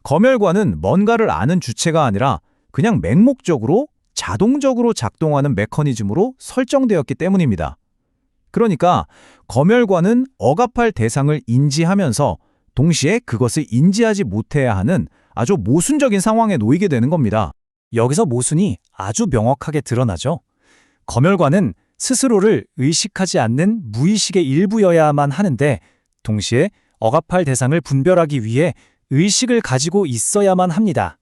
Speaker 5: 검열관은 뭔가를 아는 주체가 아니라 그냥 맹목적으로 자동적으로 작동하는 메커니즘으로 설정되었기 때문입니다. 그러니까 검열관은 억압할 대상을 인지하면서 동시에 그것을 인지하지 못해야 하는 아주 모순적인 상황에 놓이게 되는 겁니다. 여기서 모순이 아주 명확하게 드러나죠. 검열관은 스스로를 의식하지 않는 무의식의 일부여야만 하는데 동시에 억압할 대상을 분별하기 위해 의식을 가지고 있어야만 합니다.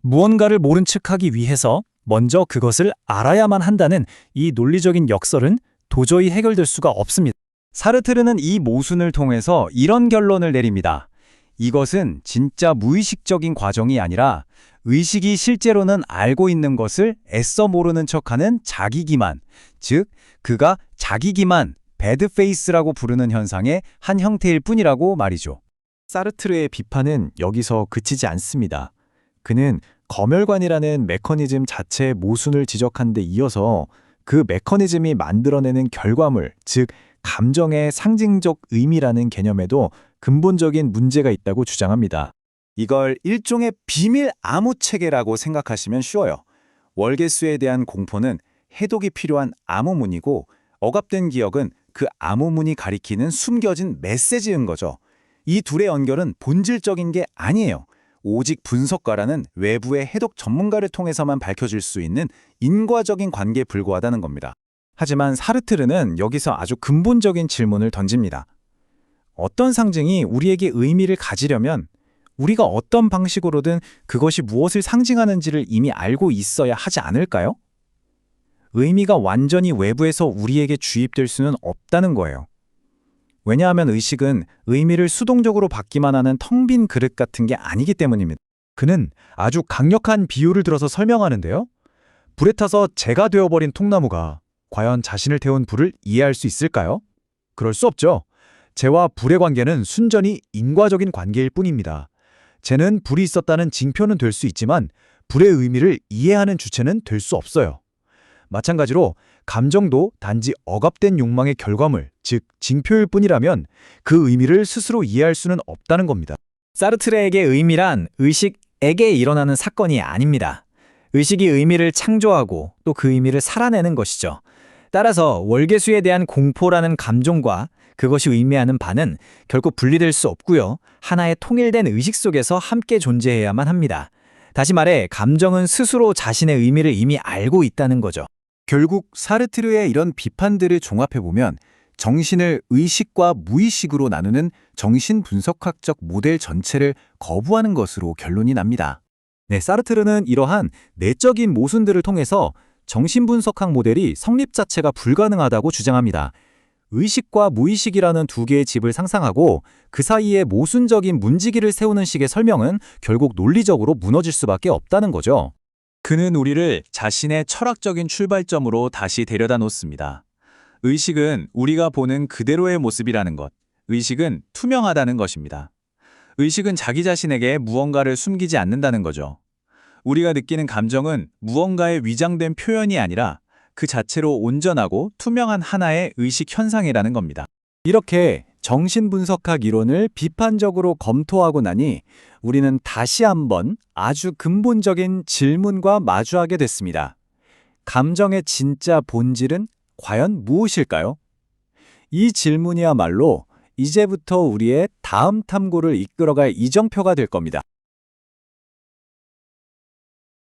Speaker 5: 무언가를 모른 척하기 위해서 먼저 그것을 알아야만 한다는 이 논리적인 역설은 도저히 해결될 수가 없습니다. 사르트르는 이 모순을 통해서 이런 결론을 내립니다. 이것은 진짜 무의식적인 과정이 아니라 의식이 실제로는 알고 있는 것을 애써 모르는 척하는 자기기만, 즉 그가 자기기만, 배드페이스라고 부르는 현상의 한 형태일 뿐이라고 말이죠. 사르트르의 비판은 여기서 그치지 않습니다. 그는 검열관이라는 메커니즘 자체의 모순을 지적한 데 이어서 그 메커니즘이 만들어내는 결과물, 즉 감정의 상징적 의미라는 개념에도 근본적인 문제가 있다고 주장합니다. 이걸 일종의 비밀 암호체계라고 생각하시면 쉬워요. 월계수에 대한 공포는 해독이 필요한 암호문이고 억압된 기억은 그 암호문이 가리키는 숨겨진 메시지인 거죠. 이 둘의 연결은 본질적인 게 아니에요. 오직 분석가라는 외부의 해독 전문가를 통해서만 밝혀질 수 있는 인과적인 관계에 불과하다는 겁니다. 하지만 사르트르는 여기서 아주 근본적인 질문을 던집니다. 어떤 상징이 우리에게 의미를 가지려면 우리가 어떤 방식으로든 그것이 무엇을 상징하는지를 이미 알고 있어야 하지 않을까요? 의미가 완전히 외부에서 우리에게 주입될 수는 없다는 거예요. 왜냐하면 의식은 의미를 수동적으로 받기만 하는 텅 빈 그릇 같은 게 아니기 때문입니다. 그는 아주 강력한 비유를 들어서 설명하는데요. 불에 타서 재가 되어버린 통나무가 과연 자신을 태운 불을 이해할 수 있을까요? 그럴 수 없죠. 재와 불의 관계는 순전히 인과적인 관계일 뿐입니다. 재는 불이 있었다는 징표는 될 수 있지만 불의 의미를 이해하는 주체는 될 수 없어요. 마찬가지로 감정도 단지 억압된 욕망의 결과물, 즉 징표일 뿐이라면 그 의미를 스스로 이해할 수는 없다는 겁니다. 사르트르에게 의미란 의식에게 일어나는 사건이 아닙니다. 의식이 의미를 창조하고 또 그 의미를 살아내는 것이죠. 따라서 월계수에 대한 공포라는 감정과 그것이 의미하는 바는 결코 분리될 수 없고요. 하나의 통일된 의식 속에서 함께 존재해야만 합니다. 다시 말해 감정은 스스로 자신의 의미를 이미 알고 있다는 거죠.
Speaker 4: 결국 사르트르의 이런 비판들을 종합해보면 정신을 의식과 무의식으로 나누는 정신분석학적 모델 전체를 거부하는 것으로 결론이 납니다.
Speaker 5: 네, 사르트르는 이러한 내적인 모순들을 통해서 정신분석학 모델이 성립 자체가 불가능하다고 주장합니다. 의식과 무의식이라는 두 개의 집을 상상하고 그 사이에 모순적인 문지기를 세우는 식의 설명은 결국 논리적으로 무너질 수밖에 없다는 거죠. 그는 우리를 자신의 철학적인 출발점으로 다시 데려다 놓습니다. 의식은 우리가 보는 그대로의 모습이라는 것, 의식은 투명하다는 것입니다. 의식은 자기 자신에게 무언가를 숨기지 않는다는 거죠. 우리가 느끼는 감정은 무언가의 위장된 표현이 아니라 그 자체로 온전하고 투명한 하나의 의식 현상이라는 겁니다.
Speaker 4: 이렇게 정신분석학 이론을 비판적으로 검토하고 나니 우리는 다시 한번 아주 근본적인 질문과 마주하게 됐습니다. 감정의 진짜 본질은 과연 무엇일까요? 이 질문이야말로 이제부터 우리의 다음 탐구를 이끌어갈 이정표가 될 겁니다.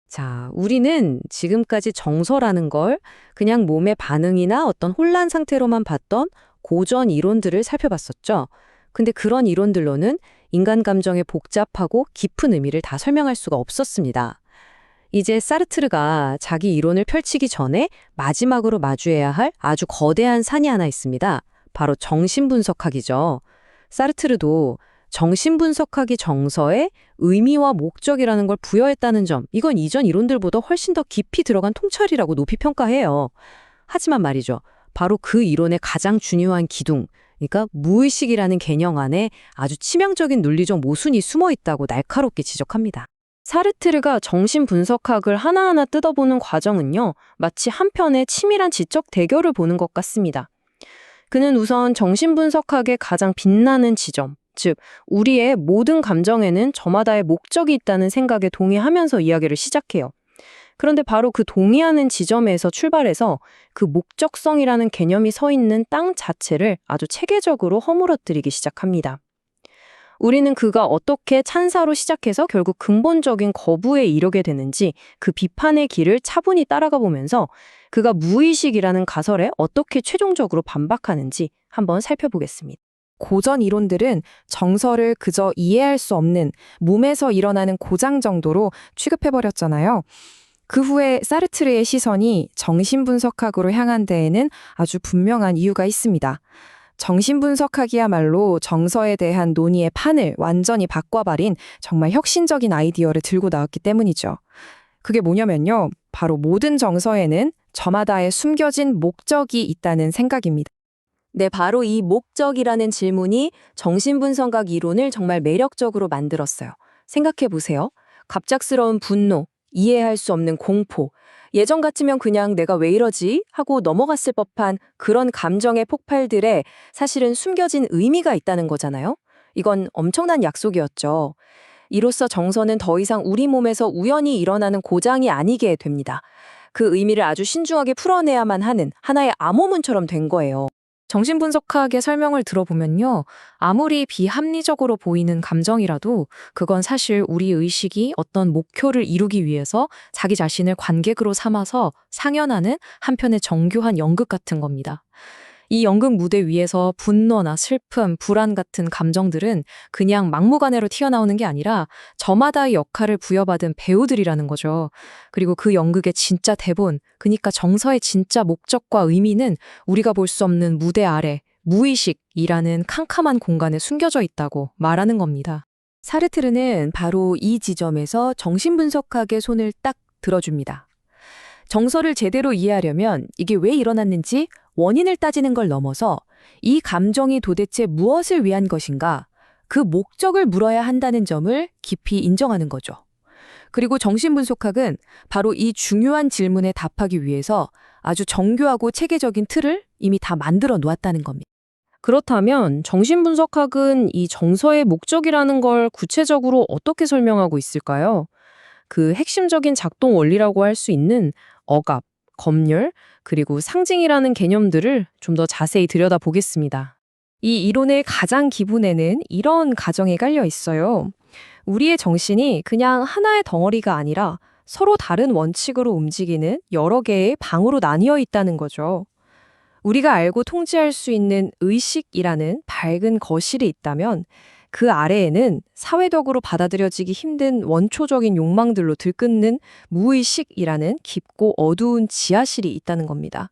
Speaker 3: 자, 우리는 지금까지 정서라는 걸 그냥 몸의 반응이나 어떤 혼란 상태로만 봤던 고전 이론들을 살펴봤었죠. 근데 그런 이론들로는 인간 감정의 복잡하고 깊은 의미를 다 설명할 수가 없었습니다. 이제 사르트르가 자기 이론을 펼치기 전에 마지막으로 마주해야 할 아주 거대한 산이 하나 있습니다. 바로 정신분석학이죠. 사르트르도 정신분석학이 정서에 의미와 목적이라는 걸 부여했다는 점, 이건 이전 이론들보다 훨씬 더 깊이 들어간 통찰이라고 높이 평가해요. 하지만 말이죠. 바로 그 이론의 가장 중요한 기둥, 그러니까 무의식이라는 개념 안에 아주 치명적인 논리적 모순이 숨어 있다고 날카롭게 지적합니다. 사르트르가 정신분석학을 하나하나 뜯어보는 과정은요, 마치 한편의 치밀한 지적 대결을 보는 것 같습니다. 그는 우선 정신분석학의 가장 빛나는 지점, 즉 우리의 모든 감정에는 저마다의 목적이 있다는 생각에 동의하면서 이야기를 시작해요. 그런데 바로 그 동의하는 지점에서 출발해서 그 목적성이라는 개념이 서 있는 땅 자체를 아주 체계적으로 허물어뜨리기 시작합니다. 우리는 그가 어떻게 찬사로 시작해서 결국 근본적인 거부에 이르게 되는지 그 비판의 길을 차분히 따라가 보면서 그가 무의식이라는 가설에 어떻게 최종적으로 반박하는지 한번 살펴보겠습니다.
Speaker 1: 고전 이론들은 정서를 그저 이해할 수 없는 몸에서 일어나는 고장 정도로 취급해버렸잖아요. 그 후에 사르트르의 시선이 정신분석학으로 향한 데에는 아주 분명한 이유가 있습니다. 정신분석학이야말로 정서에 대한 논의의 판을 완전히 바꿔버린 정말 혁신적인 아이디어를 들고 나왔기 때문이죠. 그게 뭐냐면요. 바로 모든 정서에는 저마다의 숨겨진 목적이 있다는 생각입니다.
Speaker 3: 네, 바로 이 목적이라는 질문이 정신분석학 이론을 정말 매력적으로 만들었어요. 생각해 보세요. 갑작스러운 분노, 이해할 수 없는 공포, 예전 같으면 그냥 내가 왜 이러지? 하고 넘어갔을 법한 그런 감정의 폭발들에 사실은 숨겨진 의미가 있다는 거잖아요. 이건 엄청난 약속이었죠. 이로써 정서는 더 이상 우리 몸에서 우연히 일어나는 고장이 아니게 됩니다. 그 의미를 아주 신중하게 풀어내야만 하는 하나의 암호문처럼 된 거예요. 정신분석학의 설명을 들어보면요. 아무리 비합리적으로 보이는 감정이라도 그건 사실 우리 의식이 어떤 목표를 이루기 위해서 자기 자신을 관객으로 삼아서 상연하는 한편의 정교한 연극 같은 겁니다. 이 연극 무대 위에서 분노나 슬픔, 불안 같은 감정들은 그냥 막무가내로 튀어나오는 게 아니라 저마다의 역할을 부여받은 배우들이라는 거죠. 그리고 그 연극의 진짜 대본, 그러니까 정서의 진짜 목적과 의미는 우리가 볼 수 없는 무대 아래 무의식이라는 캄캄한 공간에 숨겨져 있다고 말하는 겁니다. 사르트르는 바로 이 지점에서 정신분석학의 손을 딱 들어줍니다. 정서를 제대로 이해하려면 이게 왜 일어났는지 원인을 따지는 걸 넘어서 이 감정이 도대체 무엇을 위한 것인가, 그 목적을 물어야 한다는 점을 깊이 인정하는 거죠. 그리고 정신분석학은 바로 이 중요한 질문에 답하기 위해서 아주 정교하고 체계적인 틀을 이미 다 만들어 놓았다는 겁니다. 그렇다면 정신분석학은 이 정서의 목적이라는 걸 구체적으로 어떻게 설명하고 있을까요? 그 핵심적인 작동 원리라고 할 수 있는 억압, 검열, 그리고 상징이라는 개념들을 좀 더 자세히 들여다보겠습니다. 이 이론의 가장 기본에는 이런 가정이 깔려 있어요. 우리의 정신이 그냥 하나의 덩어리가 아니라
Speaker 1: 서로 다른 원칙으로 움직이는 여러 개의 방으로 나뉘어 있다는 거죠. 우리가 알고 통제할 수 있는 의식이라는 밝은 거실이 있다면 그 아래에는 사회적으로 받아들여지기 힘든 원초적인 욕망들로 들끓는 무의식이라는 깊고 어두운 지하실이 있다는 겁니다.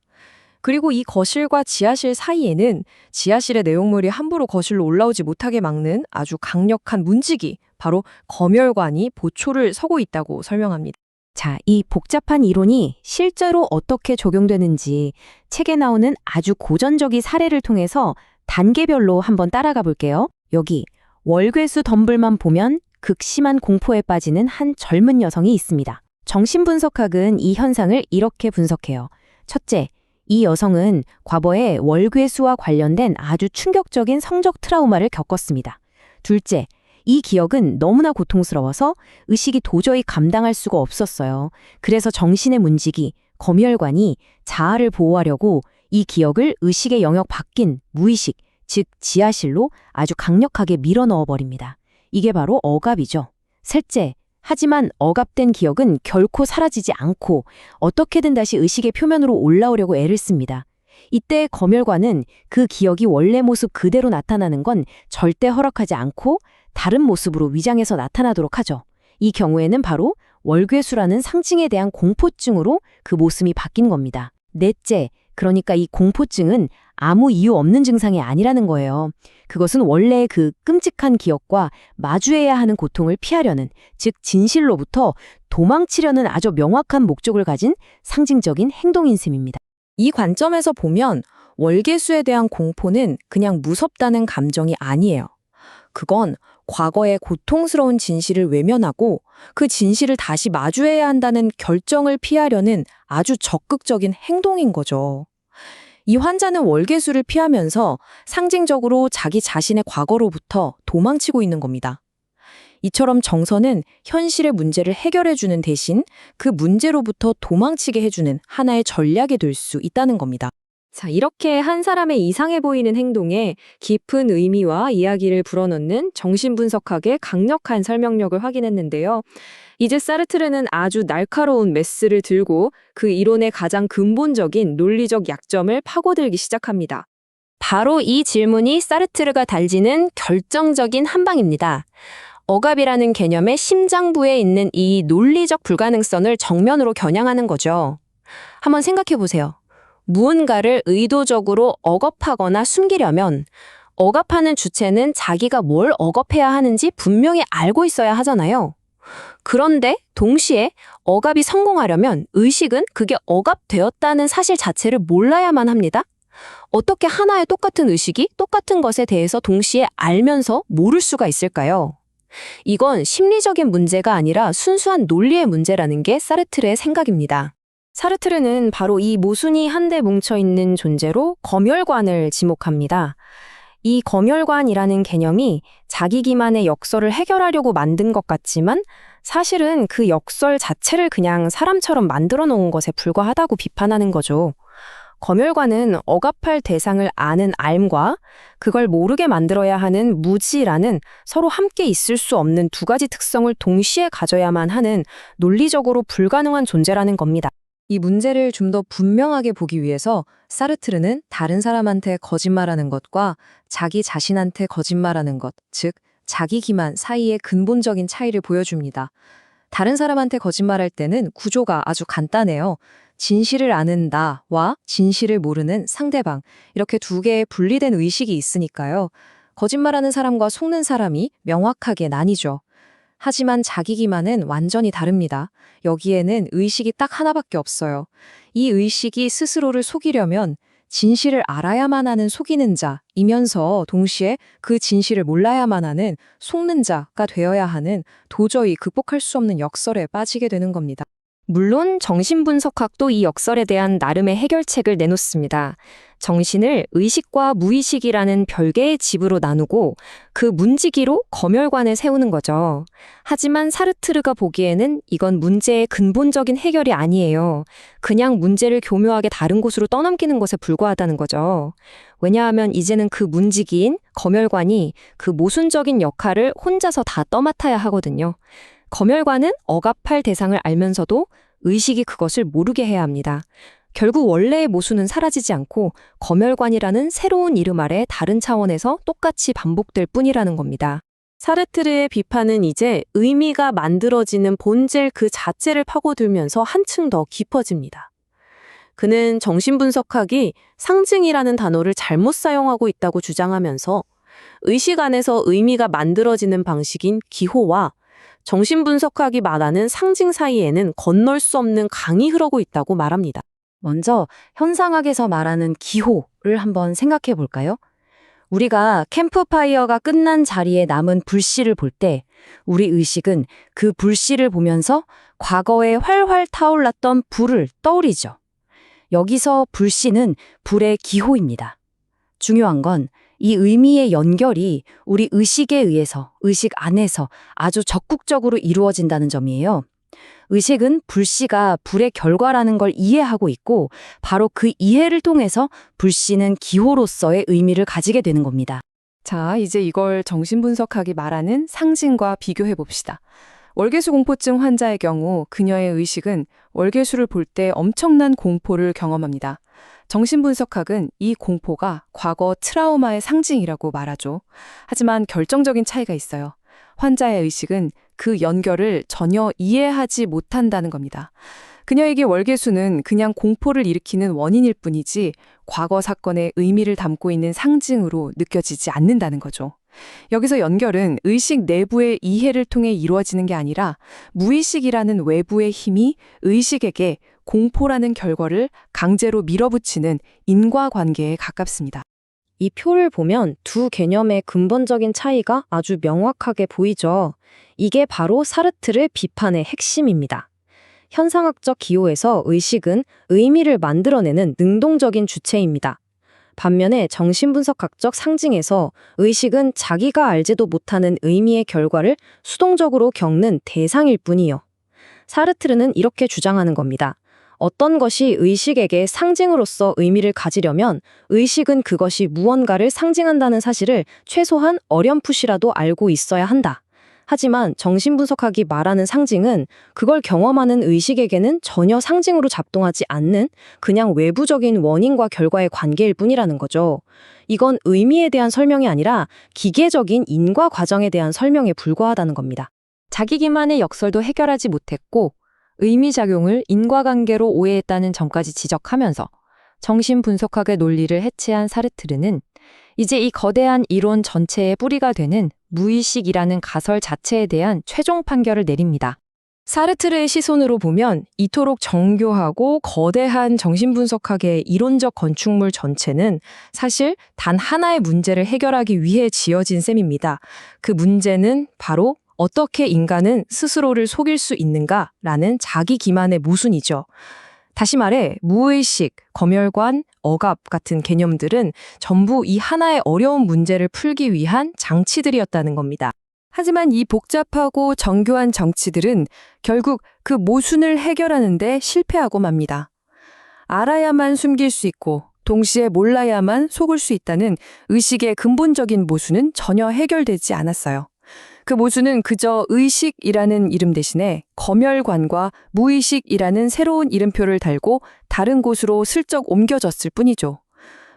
Speaker 1: 그리고 이 거실과 지하실 사이에는 지하실의 내용물이 함부로 거실로 올라오지 못하게 막는 아주 강력한 문지기, 바로 검열관이 보초를 서고 있다고 설명합니다.
Speaker 3: 자, 이 복잡한 이론이 실제로 어떻게 적용되는지 책에 나오는 아주 고전적인 사례를 통해서 단계별로 한번 따라가 볼게요. 여기 월괴수 덤불만 보면 극심한 공포에 빠지는 한 젊은 여성이 있습니다. 정신분석학은 이 현상을 이렇게 분석해요. 첫째, 이 여성은 과거에 월괴수와 관련된 아주 충격적인 성적 트라우마를 겪었습니다. 둘째, 이 기억은 너무나 고통스러워서 의식이 도저히 감당할 수가 없었어요. 그래서 정신의 문지기, 검열관이 자아를 보호하려고 이 기억을 의식의 영역 밖인 무의식, 즉 지하실로 아주 강력하게 밀어넣어 버립니다. 이게 바로 억압이죠. 셋째, 하지만 억압된 기억은 결코 사라지지 않고 어떻게든 다시 의식의 표면으로 올라오려고 애를 씁니다. 이때 검열관은 그 기억이 원래 모습 그대로 나타나는 건 절대 허락하지 않고 다른 모습으로 위장해서 나타나도록 하죠. 이 경우에는 바로 월괴수라는 상징에 대한 공포증으로 그 모습이 바뀐 겁니다. 넷째, 그러니까 이 공포증은 아무 이유 없는 증상이 아니라는 거예요. 그것은 원래 그 끔찍한 기억과 마주해야 하는 고통을 피하려는, 즉 진실로부터 도망치려는 아주 명확한 목적을 가진 상징적인 행동인 셈입니다.
Speaker 1: 이 관점에서 보면 월계수에 대한 공포는 그냥 무섭다는 감정이 아니에요. 그건 과거의 고통스러운 진실을 외면하고 그 진실을 다시 마주해야 한다는 결정을 피하려는 아주 적극적인 행동인 거죠. 이 환자는 월계수를 피하면서 상징적으로 자기 자신의 과거로부터 도망치고 있는 겁니다. 이처럼 정서는 현실의 문제를 해결해주는 대신 그 문제로부터 도망치게 해주는 하나의 전략이 될 수 있다는 겁니다. 자, 이렇게 한 사람의 이상해 보이는 행동에 깊은 의미와 이야기를 불어넣는 정신분석학의 강력한 설명력을 확인했는데요. 이제 사르트르는 아주 날카로운 메스를 들고 그 이론의 가장 근본적인 논리적 약점을 파고들기 시작합니다.
Speaker 2: 바로 이 질문이 사르트르가 달지는 결정적인 한방입니다. 억압이라는 개념의 심장부에 있는 이 논리적 불가능성을 정면으로 겨냥하는 거죠. 한번 생각해 보세요. 무언가를 의도적으로 억압하거나 숨기려면 억압하는 주체는 자기가 뭘 억압해야 하는지 분명히 알고 있어야 하잖아요. 그런데 동시에 억압이 성공하려면 의식은 그게 억압되었다는 사실 자체를 몰라야만 합니다. 어떻게 하나의 똑같은 의식이 똑같은 것에 대해서 동시에 알면서 모를 수가 있을까요? 이건 심리적인 문제가 아니라 순수한 논리의 문제라는 게 사르트르의 생각입니다. 사르트르는 바로 이 모순이 한데 뭉쳐있는 존재로 검열관을 지목합니다. 이 검열관이라는 개념이 자기 기만의 역설을 해결하려고 만든 것 같지만 사실은 그 역설 자체를 그냥 사람처럼 만들어 놓은 것에 불과하다고 비판하는 거죠. 검열관은 억압할 대상을 아는 알과 그걸 모르게 만들어야 하는 무지라는 서로 함께 있을 수 없는 두 가지 특성을 동시에 가져야만 하는 논리적으로 불가능한 존재라는 겁니다.
Speaker 1: 이 문제를 좀 더 분명하게 보기 위해서 사르트르는 다른 사람한테 거짓말하는 것과 자기 자신한테 거짓말하는 것, 즉 자기 기만 사이의 근본적인 차이를 보여줍니다. 다른 사람한테 거짓말할 때는 구조가 아주 간단해요. 진실을 아는 나와 진실을 모르는 상대방, 이렇게 두 개의 분리된 의식이 있으니까요. 거짓말하는 사람과 속는 사람이 명확하게 나뉘죠. 하지만 자기 기만은 완전히 다릅니다. 여기에는 의식이 딱 하나밖에 없어요. 이 의식이 스스로를 속이려면 진실을 알아야만 하는 속이는 자이면서 동시에 그 진실을 몰라야만 하는 속는 자가 되어야 하는 도저히 극복할 수 없는 역설에 빠지게 되는 겁니다.
Speaker 2: 물론 정신분석학도 이 역설에 대한 나름의 해결책을 내놓습니다. 정신을 의식과 무의식이라는 별개의 집으로 나누고 그 문지기로 검열관을 세우는 거죠. 하지만 사르트르가 보기에는 이건 문제의 근본적인 해결이 아니에요. 그냥 문제를 교묘하게 다른 곳으로 떠넘기는 것에 불과하다는 거죠. 왜냐하면 이제는 그 문지기인 검열관이 그 모순적인 역할을 혼자서 다 떠맡아야 하거든요.
Speaker 3: 검열관은 억압할 대상을 알면서도 의식이 그것을 모르게 해야 합니다. 결국 원래의 모순은 사라지지 않고 검열관이라는 새로운 이름 아래 다른 차원에서 똑같이 반복될 뿐이라는 겁니다.
Speaker 2: 사르트르의 비판은 이제 의미가 만들어지는 본질 그 자체를 파고들면서 한층 더 깊어집니다. 그는 정신분석학이 상징이라는 단어를 잘못 사용하고 있다고 주장하면서 의식 안에서 의미가 만들어지는 방식인 기호와 정신분석학이 말하는 상징 사이에는 건널 수 없는 강이 흐르고 있다고 말합니다.
Speaker 3: 먼저 현상학에서 말하는 기호를 한번 생각해 볼까요? 우리가 캠프파이어가 끝난 자리에 남은 불씨를 볼 때 우리 의식은 그 불씨를 보면서 과거에 활활 타올랐던 불을 떠올리죠. 여기서 불씨는 불의 기호입니다. 중요한 건 이 의미의 연결이 우리 의식에 의해서, 의식 안에서 아주 적극적으로 이루어진다는 점이에요. 의식은 불씨가 불의 결과라는 걸 이해하고 있고 바로 그 이해를 통해서 불씨는 기호로서의 의미를 가지게 되는 겁니다.
Speaker 1: 자, 이제 이걸 정신분석학이 말하는 상징과 비교해 봅시다. 월계수 공포증 환자의 경우 그녀의 의식은 월계수를 볼 때 엄청난 공포를 경험합니다. 정신분석학은 이 공포가 과거 트라우마의 상징이라고 말하죠. 하지만 결정적인 차이가 있어요. 환자의 의식은 그 연결을 전혀 이해하지 못한다는 겁니다. 그녀에게 월계수는 그냥 공포를 일으키는 원인일 뿐이지 과거 사건의 의미를 담고 있는 상징으로 느껴지지 않는다는 거죠. 여기서 연결은 의식 내부의 이해를 통해 이루어지는 게 아니라 무의식이라는 외부의 힘이 의식에게 공포라는 결과를 강제로 밀어붙이는 인과관계에 가깝습니다.
Speaker 3: 이 표를 보면 두 개념의 근본적인 차이가 아주 명확하게 보이죠. 이게 바로 사르트르의 비판의 핵심입니다. 현상학적 기호에서 의식은 의미를 만들어내는 능동적인 주체입니다. 반면에 정신분석학적 상징에서 의식은 자기가 알지도 못하는 의미의 결과를 수동적으로 겪는 대상일 뿐이요. 사르트르는 이렇게 주장하는 겁니다. 어떤 것이 의식에게 상징으로서 의미를 가지려면 의식은 그것이 무언가를 상징한다는 사실을 최소한 어렴풋이라도 알고 있어야 한다. 하지만 정신분석학이 말하는 상징은 그걸 경험하는 의식에게는 전혀 상징으로 작동하지 않는 그냥 외부적인 원인과 결과의 관계일 뿐이라는 거죠. 이건 의미에 대한 설명이 아니라 기계적인 인과 과정에 대한 설명에 불과하다는 겁니다.
Speaker 1: 자기 기만의 역설도 해결하지 못했고 의미작용을 인과관계로 오해했다는 점까지 지적하면서 정신분석학의 논리를 해체한 사르트르는 이제 이 거대한 이론 전체의 뿌리가 되는 무의식이라는 가설 자체에 대한 최종 판결을 내립니다. 사르트르의 시선으로 보면 이토록 정교하고 거대한 정신분석학의 이론적 건축물 전체는 사실 단 하나의 문제를 해결하기 위해 지어진 셈입니다. 그 문제는 바로 어떻게 인간은 스스로를 속일 수 있는가라는 자기 기만의 모순이죠. 다시 말해 무의식, 검열관, 억압 같은 개념들은 전부 이 하나의 어려운 문제를 풀기 위한 장치들이었다는 겁니다. 하지만 이 복잡하고 정교한 정치들은 결국 그 모순을 해결하는 데 실패하고 맙니다. 알아야만 숨길 수 있고 동시에 몰라야만 속을 수 있다는 의식의 근본적인 모순은 전혀 해결되지 않았어요. 그 모순은 그저 의식이라는 이름 대신에 검열관과 무의식이라는 새로운 이름표를 달고 다른 곳으로 슬쩍 옮겨졌을 뿐이죠.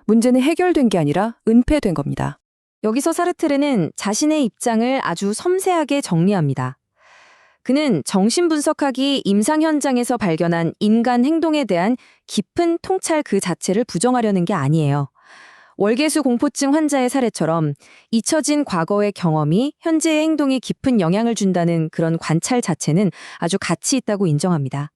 Speaker 1: 문제는 해결된 게 아니라 은폐된 겁니다.
Speaker 3: 여기서 사르트르는 자신의 입장을 아주 섬세하게 정리합니다. 그는 정신분석학이 임상 현장에서 발견한 인간 행동에 대한 깊은 통찰 그 자체를 부정하려는 게 아니에요. 월계수 공포증 환자의 사례처럼 잊혀진 과거의 경험이 현재의 행동에 깊은 영향을 준다는 그런 관찰 자체는 아주 가치 있다고 인정합니다.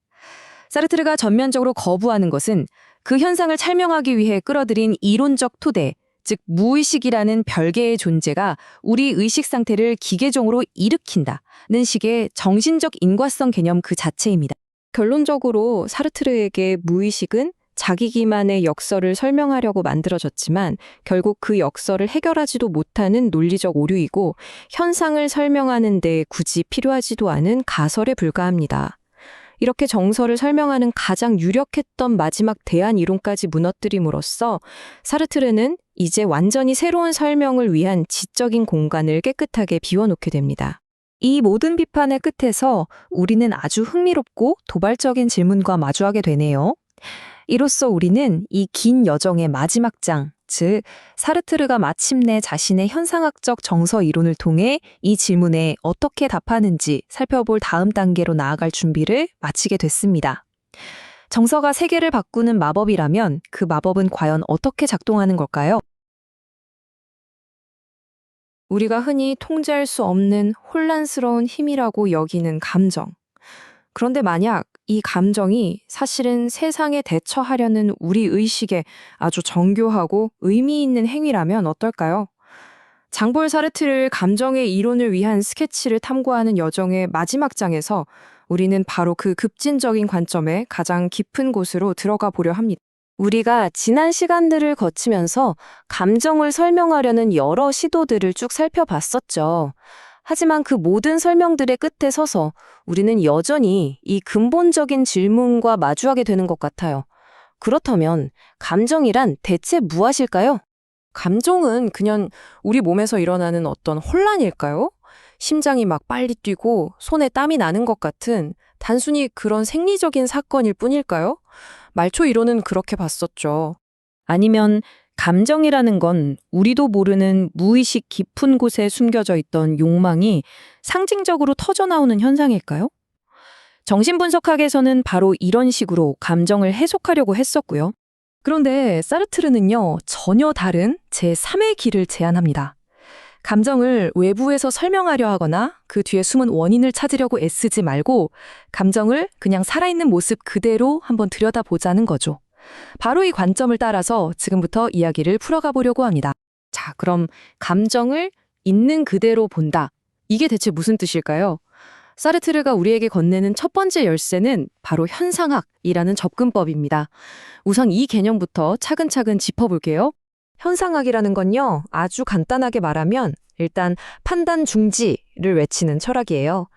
Speaker 3: 사르트르가 전면적으로 거부하는 것은 그 현상을 설명하기 위해 끌어들인 이론적 토대, 즉 무의식이라는 별개의 존재가 우리 의식 상태를 기계적으로 일으킨다는 식의 정신적 인과성 개념 그 자체입니다. 결론적으로 사르트르에게 무의식은 자기 기만의 역설을 설명하려고 만들어졌지만 결국 그 역설을 해결하지도 못하는 논리적 오류이고 현상을 설명하는 데 굳이 필요하지도 않은 가설에 불과합니다. 이렇게 정설을 설명하는 가장 유력했던 마지막 대안 이론까지 무너뜨림으로써 사르트르는 이제 완전히 새로운 설명을 위한 지적인 공간을 깨끗하게 비워놓게 됩니다.
Speaker 1: 이 모든 비판의 끝에서 우리는 아주 흥미롭고 도발적인 질문과 마주하게 되네요. 이로써 우리는 이 긴 여정의 마지막 장, 즉 사르트르가 마침내 자신의 현상학적 정서 이론을 통해 이 질문에 어떻게 답하는지 살펴볼 다음 단계로 나아갈 준비를 마치게 됐습니다. 정서가 세계를 바꾸는 마법이라면 그 마법은 과연 어떻게 작동하는 걸까요? 우리가 흔히 통제할 수 없는 혼란스러운 힘이라고 여기는 감정. 그런데 만약 이 감정이 사실은 세상에 대처하려는 우리 의식의 아주 정교하고 의미 있는 행위라면 어떨까요? 장볼 사르트르 감정의 이론을 위한 스케치를 탐구하는 여정의 마지막 장에서 우리는 바로 그 급진적인 관점에 가장 깊은 곳으로 들어가 보려 합니다.
Speaker 2: 우리가 지난 시간들을 거치면서 감정을 설명하려는 여러 시도들을 쭉 살펴봤었죠. 하지만 그 모든 설명들의 끝에 서서 우리는 여전히 이 근본적인 질문과 마주하게 되는 것 같아요. 그렇다면 감정이란 대체 무엇일까요? 감정은 그냥 우리 몸에서 일어나는 어떤 혼란일까요? 심장이 막 빨리 뛰고 손에 땀이 나는 것 같은 단순히 그런 생리적인 사건일 뿐일까요? 말초 이론은 그렇게 봤었죠. 아니면 감정이라는 건 우리도 모르는 무의식 깊은 곳에 숨겨져 있던 욕망이 상징적으로 터져나오는 현상일까요? 정신분석학에서는 바로 이런 식으로 감정을 해석하려고 했었고요.
Speaker 1: 그런데 사르트르는요, 전혀 다른 제3의 길을 제안합니다. 감정을 외부에서 설명하려 하거나 그 뒤에 숨은 원인을 찾으려고 애쓰지 말고 감정을 그냥 살아있는 모습 그대로 한번 들여다보자는 거죠. 바로 이 관점을 따라서 지금부터 이야기를 풀어가 보려고 합니다.
Speaker 2: 자, 그럼 감정을 있는 그대로 본다. 이게 대체 무슨 뜻일까요? 사르트르가 우리에게 건네는 첫 번째 열쇠는 바로 현상학이라는 접근법입니다. 우선 이 개념부터 차근차근 짚어볼게요.
Speaker 1: 현상학이라는 건요, 아주 간단하게 말하면 일단 판단 중지를 외치는 철학이에요.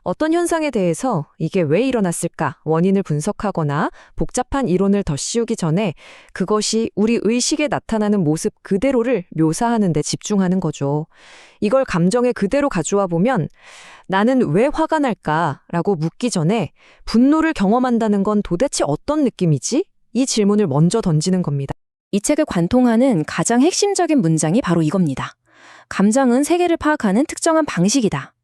Speaker 1: 어떤 현상에 대해서 이게 왜 일어났을까 원인을 분석하거나 복잡한 이론을 더 씌우기 전에 그것이 우리 의식에 나타나는 모습 그대로를 묘사하는 데 집중하는 거죠. 이걸 감정에 그대로 가져와 보면 나는 왜 화가 날까라고 묻기 전에 분노를 경험한다는 건 도대체 어떤 느낌이지? 이 질문을 먼저 던지는 겁니다.
Speaker 2: 이 책을 관통하는 가장 핵심적인 문장이 바로 이겁니다. 감정은 세계를 파악하는 특정한 방식이다.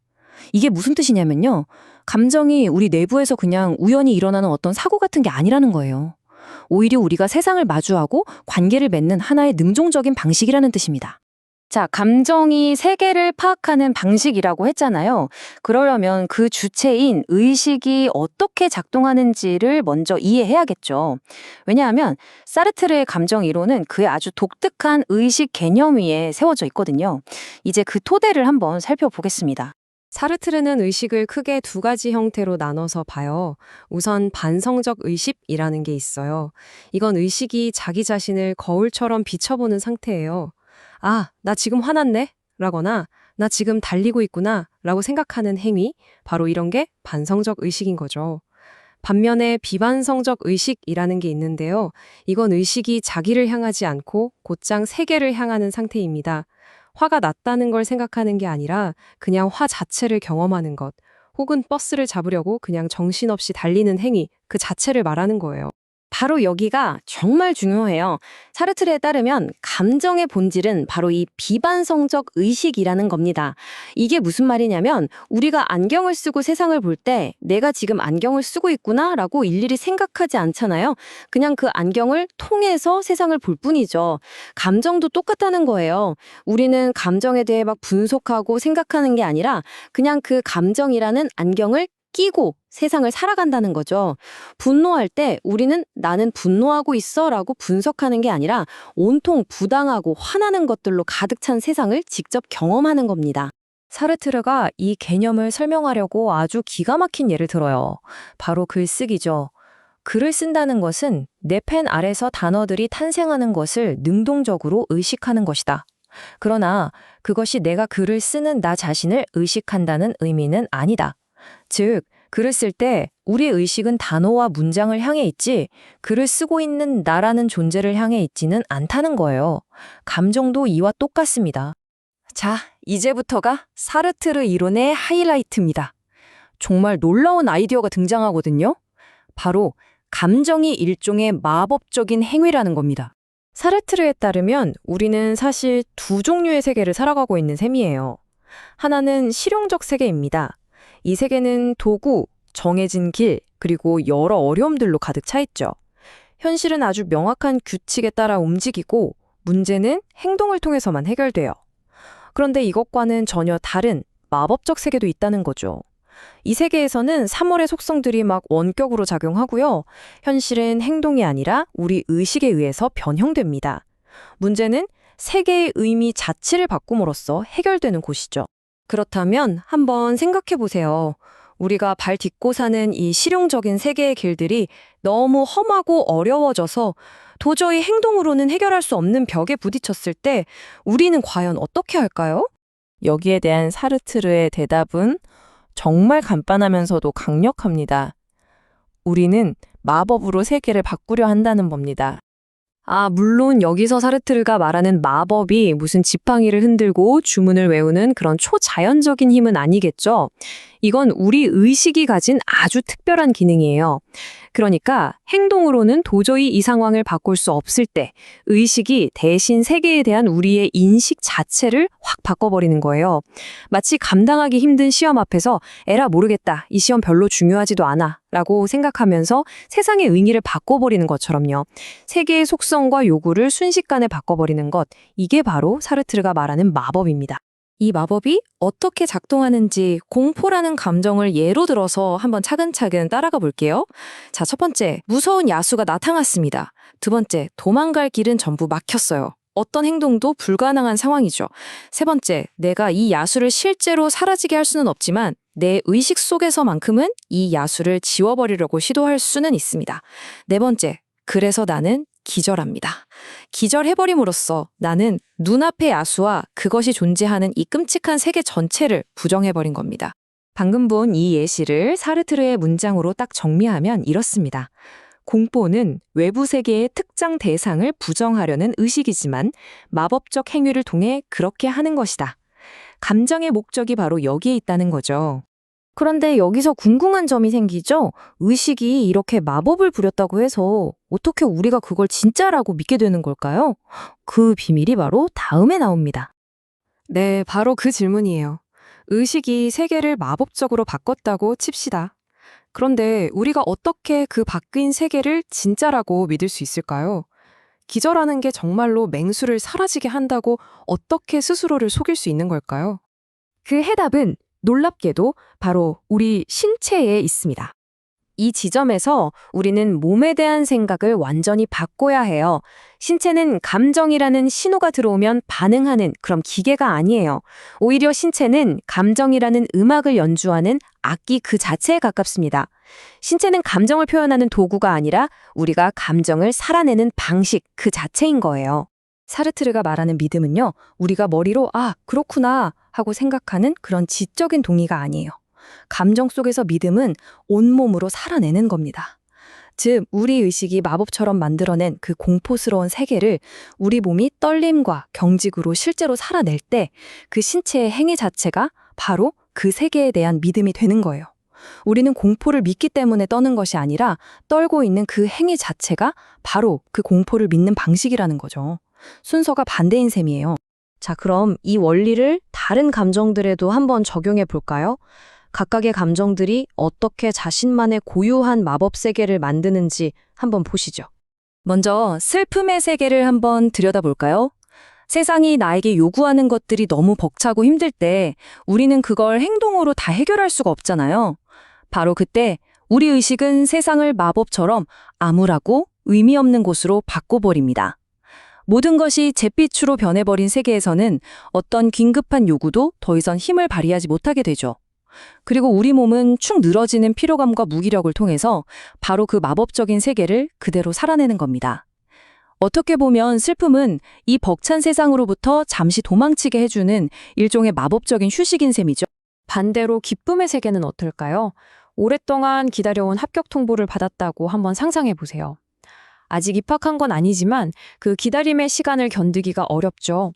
Speaker 2: 이게 무슨 뜻이냐면요. 감정이 우리 내부에서 그냥 우연히 일어나는 어떤 사고 같은 게 아니라는 거예요. 오히려 우리가 세상을 마주하고 관계를 맺는 하나의 능동적인 방식이라는 뜻입니다. 자, 감정이 세계를 파악하는 방식이라고 했잖아요. 그러려면 그 주체인 의식이 어떻게 작동하는지를 먼저 이해해야겠죠. 왜냐하면 사르트르의 감정 이론은 그의 아주 독특한 의식 개념 위에 세워져 있거든요. 이제 그 토대를 한번 살펴보겠습니다.
Speaker 3: 사르트르는 의식을 크게 두 가지 형태로 나눠서 봐요. 우선 반성적 의식이라는 게 있어요. 이건 의식이 자기 자신을 거울처럼 비춰보는 상태예요. 아, 나 지금 화났네? 라거나 나 지금 달리고 있구나 라고 생각하는 행위, 바로 이런 게 반성적 의식인 거죠. 반면에 비반성적 의식이라는 게 있는데요. 이건 의식이 자기를 향하지 않고 곧장 세계를 향하는 상태입니다. 화가 났다는 걸 생각하는 게 아니라 그냥 화 자체를 경험하는 것, 혹은 버스를 잡으려고 그냥 정신없이 달리는 행위, 그 자체를 말하는 거예요.
Speaker 2: 바로 여기가 정말 중요해요. 사르트르에 따르면 감정의 본질은 바로 이 비반성적 의식이라는 겁니다. 이게 무슨 말이냐면 우리가 안경을 쓰고 세상을 볼 때 내가 지금 안경을 쓰고 있구나 라고 일일이 생각하지 않잖아요. 그냥 그 안경을 통해서 세상을 볼 뿐이죠. 감정도 똑같다는 거예요. 우리는 감정에 대해 막 분석하고 생각하는 게 아니라 그냥 그 감정이라는 안경을 끼고 세상을 살아간다는 거죠. 분노할 때 우리는 나는 분노하고 있어 라고 분석하는 게 아니라 온통 부당하고 화나는 것들로 가득 찬 세상을 직접 경험하는 겁니다.
Speaker 1: 사르트르가 이 개념을 설명하려고 아주 기가 막힌 예를 들어요. 바로 글쓰기죠. 글을 쓴다는 것은 내 펜 아래서 단어들이 탄생하는 것을 능동적으로 의식하는 것이다. 그러나 그것이 내가 글을 쓰는 나 자신을 의식한다는 의미는 아니다. 즉, 글을 쓸 때 우리의 의식은 단어와 문장을 향해 있지 글을 쓰고 있는 나라는 존재를 향해 있지는 않다는 거예요. 감정도 이와 똑같습니다. 자, 이제부터가 사르트르 이론의 하이라이트입니다. 정말 놀라운 아이디어가 등장하거든요. 바로 감정이 일종의 마법적인 행위라는 겁니다.
Speaker 3: 사르트르에 따르면 우리는 사실 두 종류의 세계를 살아가고 있는 셈이에요. 하나는 실용적 세계입니다. 이 세계는 도구, 정해진 길, 그리고 여러 어려움들로 가득 차 있죠. 현실은 아주 명확한 규칙에 따라 움직이고 문제는 행동을 통해서만 해결돼요. 그런데 이것과는 전혀 다른 마법적 세계도 있다는 거죠. 이 세계에서는 3월의 속성들이 막 원격으로 작용하고요. 현실은 행동이 아니라 우리 의식에 의해서 변형됩니다. 문제는 세계의 의미 자체를 바꿈으로써 해결되는 곳이죠. 그렇다면 한번 생각해 보세요. 우리가 발 딛고 사는 이 실용적인 세계의 길들이 너무 험하고 어려워져서 도저히 행동으로는 해결할 수 없는 벽에 부딪혔을 때 우리는 과연 어떻게 할까요?
Speaker 2: 여기에 대한 사르트르의 대답은 정말 간단하면서도 강력합니다. 우리는 마법으로 세계를 바꾸려 한다는 겁니다.
Speaker 3: 물론 여기서 사르트르가 말하는 마법이 무슨 지팡이를 흔들고 주문을 외우는 그런 초자연적인 힘은 아니겠죠. 이건 우리 의식이 가진 아주 특별한 기능이에요. 그러니까 행동으로는 도저히 이 상황을 바꿀 수 없을 때 의식이 대신 세계에 대한 우리의 인식 자체를 확 바꿔버리는 거예요. 마치 감당하기 힘든 시험 앞에서 에라 모르겠다, 이 시험 별로 중요하지도 않아 라고 생각하면서 세상의 의미를 바꿔버리는 것처럼요. 세계의 속성과 요구를 순식간에 바꿔버리는 것, 이게 바로 사르트르가 말하는 마법입니다. 이 마법이 어떻게 작동하는지 공포라는 감정을 예로 들어서 한번 차근차근 따라가 볼게요. 자, 첫 번째, 무서운 야수가 나타났습니다. 두 번째, 도망갈 길은 전부 막혔어요. 어떤 행동도 불가능한 상황이죠. 세 번째, 내가 이 야수를 실제로 사라지게 할 수는 없지만 내 의식 속에서만큼은 이 야수를 지워버리려고 시도할 수는 있습니다. 네 번째, 그래서 나는 기절합니다. 기절해버림으로써 나는 눈앞의 야수와 그것이 존재하는 이 끔찍한 세계 전체를 부정해버린 겁니다. 방금 본 이 예시를 사르트르의 문장으로 딱 정리하면 이렇습니다. 공포는 외부 세계의 특정 대상을 부정하려는 의식이지만 마법적 행위를 통해 그렇게 하는 것이다. 감정의 목적이 바로 여기에 있다는 거죠. 그런데 여기서 궁금한 점이 생기죠? 의식이 이렇게 마법을 부렸다고 해서 어떻게 우리가 그걸 진짜라고 믿게 되는 걸까요? 그 비밀이 바로 다음에 나옵니다.
Speaker 1: 네, 바로 그 질문이에요. 의식이 세계를 마법적으로 바꿨다고 칩시다. 그런데 우리가 어떻게 그 바뀐 세계를 진짜라고 믿을 수 있을까요? 기절하는 게 정말로 맹수를 사라지게 한다고 어떻게 스스로를 속일 수 있는 걸까요?
Speaker 3: 그 해답은 놀랍게도 바로 우리 신체에 있습니다. 이 지점에서 우리는 몸에 대한 생각을 완전히 바꿔야 해요. 신체는 감정이라는 신호가 들어오면 반응하는 그런 기계가 아니에요. 오히려 신체는 감정이라는 음악을 연주하는 악기 그 자체에 가깝습니다. 신체는 감정을 표현하는 도구가 아니라 우리가 감정을 살아내는 방식 그 자체인 거예요. 사르트르가 말하는 믿음은요, 우리가 머리로 그렇구나 하고 생각하는 그런 지적인 동의가 아니에요. 감정 속에서 믿음은 온몸으로 살아내는 겁니다. 즉, 우리 의식이 마법처럼 만들어낸 그 공포스러운 세계를 우리 몸이 떨림과 경직으로 실제로 살아낼 때 그 신체의 행위 자체가 바로 그 세계에 대한 믿음이 되는 거예요. 우리는 공포를 믿기 때문에 떠는 것이 아니라 떨고 있는 그 행위 자체가 바로 그 공포를 믿는 방식이라는 거죠. 순서가 반대인 셈이에요. 자, 그럼 이 원리를 다른 감정들에도 한번 적용해 볼까요? 각각의 감정들이 어떻게 자신만의 고유한 마법 세계를 만드는지 한번 보시죠. 먼저 슬픔의 세계를 한번 들여다볼까요? 세상이 나에게 요구하는 것들이 너무 벅차고 힘들 때 우리는 그걸 행동으로 다 해결할 수가 없잖아요. 바로 그때 우리 의식은 세상을 마법처럼 암울하고 의미 없는 곳으로 바꿔버립니다. 모든 것이 잿빛으로 변해버린 세계에서는 어떤 긴급한 요구도 더 이상 힘을 발휘하지 못하게 되죠. 그리고 우리 몸은 축 늘어지는 피로감과 무기력을 통해서 바로 그 마법적인 세계를 그대로 살아내는 겁니다. 어떻게 보면 슬픔은 이 벅찬 세상으로부터 잠시 도망치게 해주는 일종의 마법적인 휴식인 셈이죠. 반대로 기쁨의 세계는 어떨까요? 오랫동안 기다려온 합격 통보를 받았다고 한번 상상해 보세요. 아직 입학한 건 아니지만 그 기다림의 시간을 견디기가 어렵죠.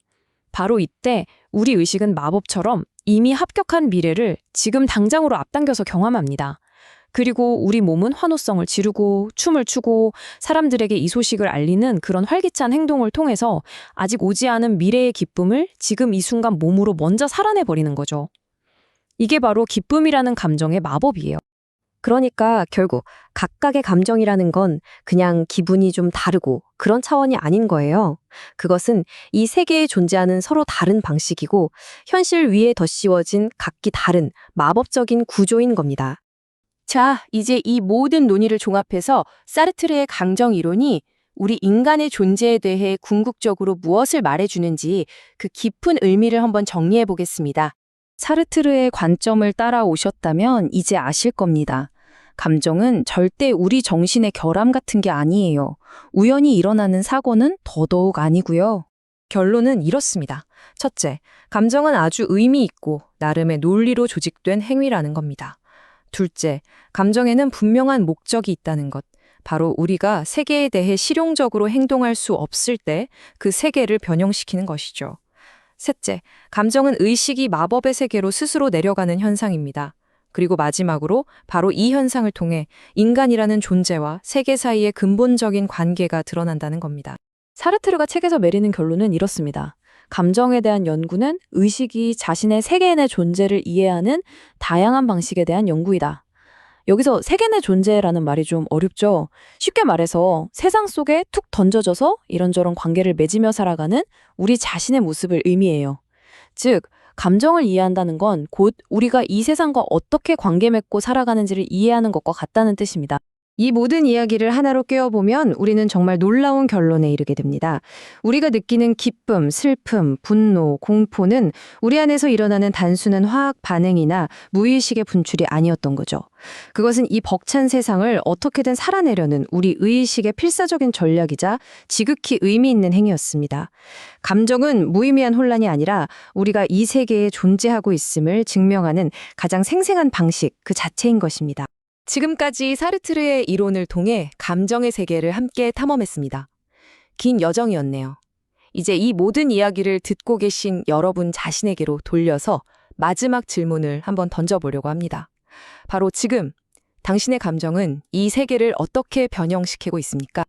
Speaker 3: 바로 이때
Speaker 2: 우리 의식은 마법처럼 이미 합격한 미래를 지금 당장으로 앞당겨서 경험합니다. 그리고 우리 몸은 환호성을 지르고 춤을 추고 사람들에게 이 소식을 알리는 그런 활기찬 행동을 통해서 아직 오지 않은 미래의 기쁨을 지금 이 순간 몸으로 먼저 살아내버리는 거죠. 이게 바로 기쁨이라는 감정의 마법이에요.
Speaker 3: 그러니까 결국 각각의 감정이라는 건 그냥 기분이 좀 다르고 그런 차원이 아닌 거예요. 그것은 이 세계에 존재하는 서로 다른 방식이고 현실 위에 덧씌워진 각기 다른 마법적인 구조인 겁니다.
Speaker 6: 자, 이제 이 모든 논의를 종합해서 사르트르의 강정 이론이 우리 인간의 존재에 대해 궁극적으로 무엇을 말해주는지 그 깊은 의미를 한번 정리해 보겠습니다.
Speaker 1: 사르트르의 관점을 따라오셨다면 이제 아실 겁니다. 감정은 절대 우리 정신의 결함 같은 게 아니에요. 우연히 일어나는 사고는 더더욱 아니고요. 결론은 이렇습니다. 첫째, 감정은 아주 의미 있고 나름의 논리로 조직된 행위라는 겁니다. 둘째, 감정에는 분명한 목적이 있다는 것. 바로 우리가 세계에 대해 실용적으로 행동할 수 없을 때 그 세계를 변형시키는 것이죠. 셋째, 감정은 의식이 마법의 세계로 스스로 내려가는 현상입니다. 그리고 마지막으로 바로 이 현상을 통해 인간이라는 존재와 세계 사이의 근본적인 관계가 드러난다는 겁니다.
Speaker 2: 사르트르가 책에서 내리는 결론은 이렇습니다. 감정에 대한 연구는 의식이 자신의 세계 내 존재를 이해하는 다양한 방식에 대한 연구이다. 여기서 세계 내 존재라는 말이 좀 어렵죠? 쉽게 말해서 세상 속에 툭 던져져서 이런저런 관계를 맺으며 살아가는 우리 자신의 모습을 의미해요. 즉, 감정을 이해한다는 건 곧 우리가 이 세상과 어떻게 관계 맺고 살아가는지를 이해하는 것과 같다는 뜻입니다.
Speaker 3: 이 모든 이야기를 하나로 꿰어보면 우리는 정말 놀라운 결론에 이르게 됩니다. 우리가 느끼는 기쁨, 슬픔, 분노, 공포는 우리 안에서 일어나는 단순한 화학 반응이나 무의식의 분출이 아니었던 거죠. 그것은 이 벅찬 세상을 어떻게든 살아내려는 우리 의식의 필사적인 전략이자 지극히 의미 있는 행위였습니다. 감정은 무의미한 혼란이 아니라 우리가 이 세계에 존재하고 있음을 증명하는 가장 생생한 방식 그 자체인 것입니다.
Speaker 6: 지금까지 사르트르의 이론을 통해 감정의 세계를 함께 탐험했습니다. 긴 여정이었네요. 이제 이 모든 이야기를 듣고 계신 여러분 자신에게로 돌려서 마지막 질문을 한번 던져보려고 합니다. 바로 지금 당신의 감정은 이 세계를 어떻게 변형시키고 있습니까?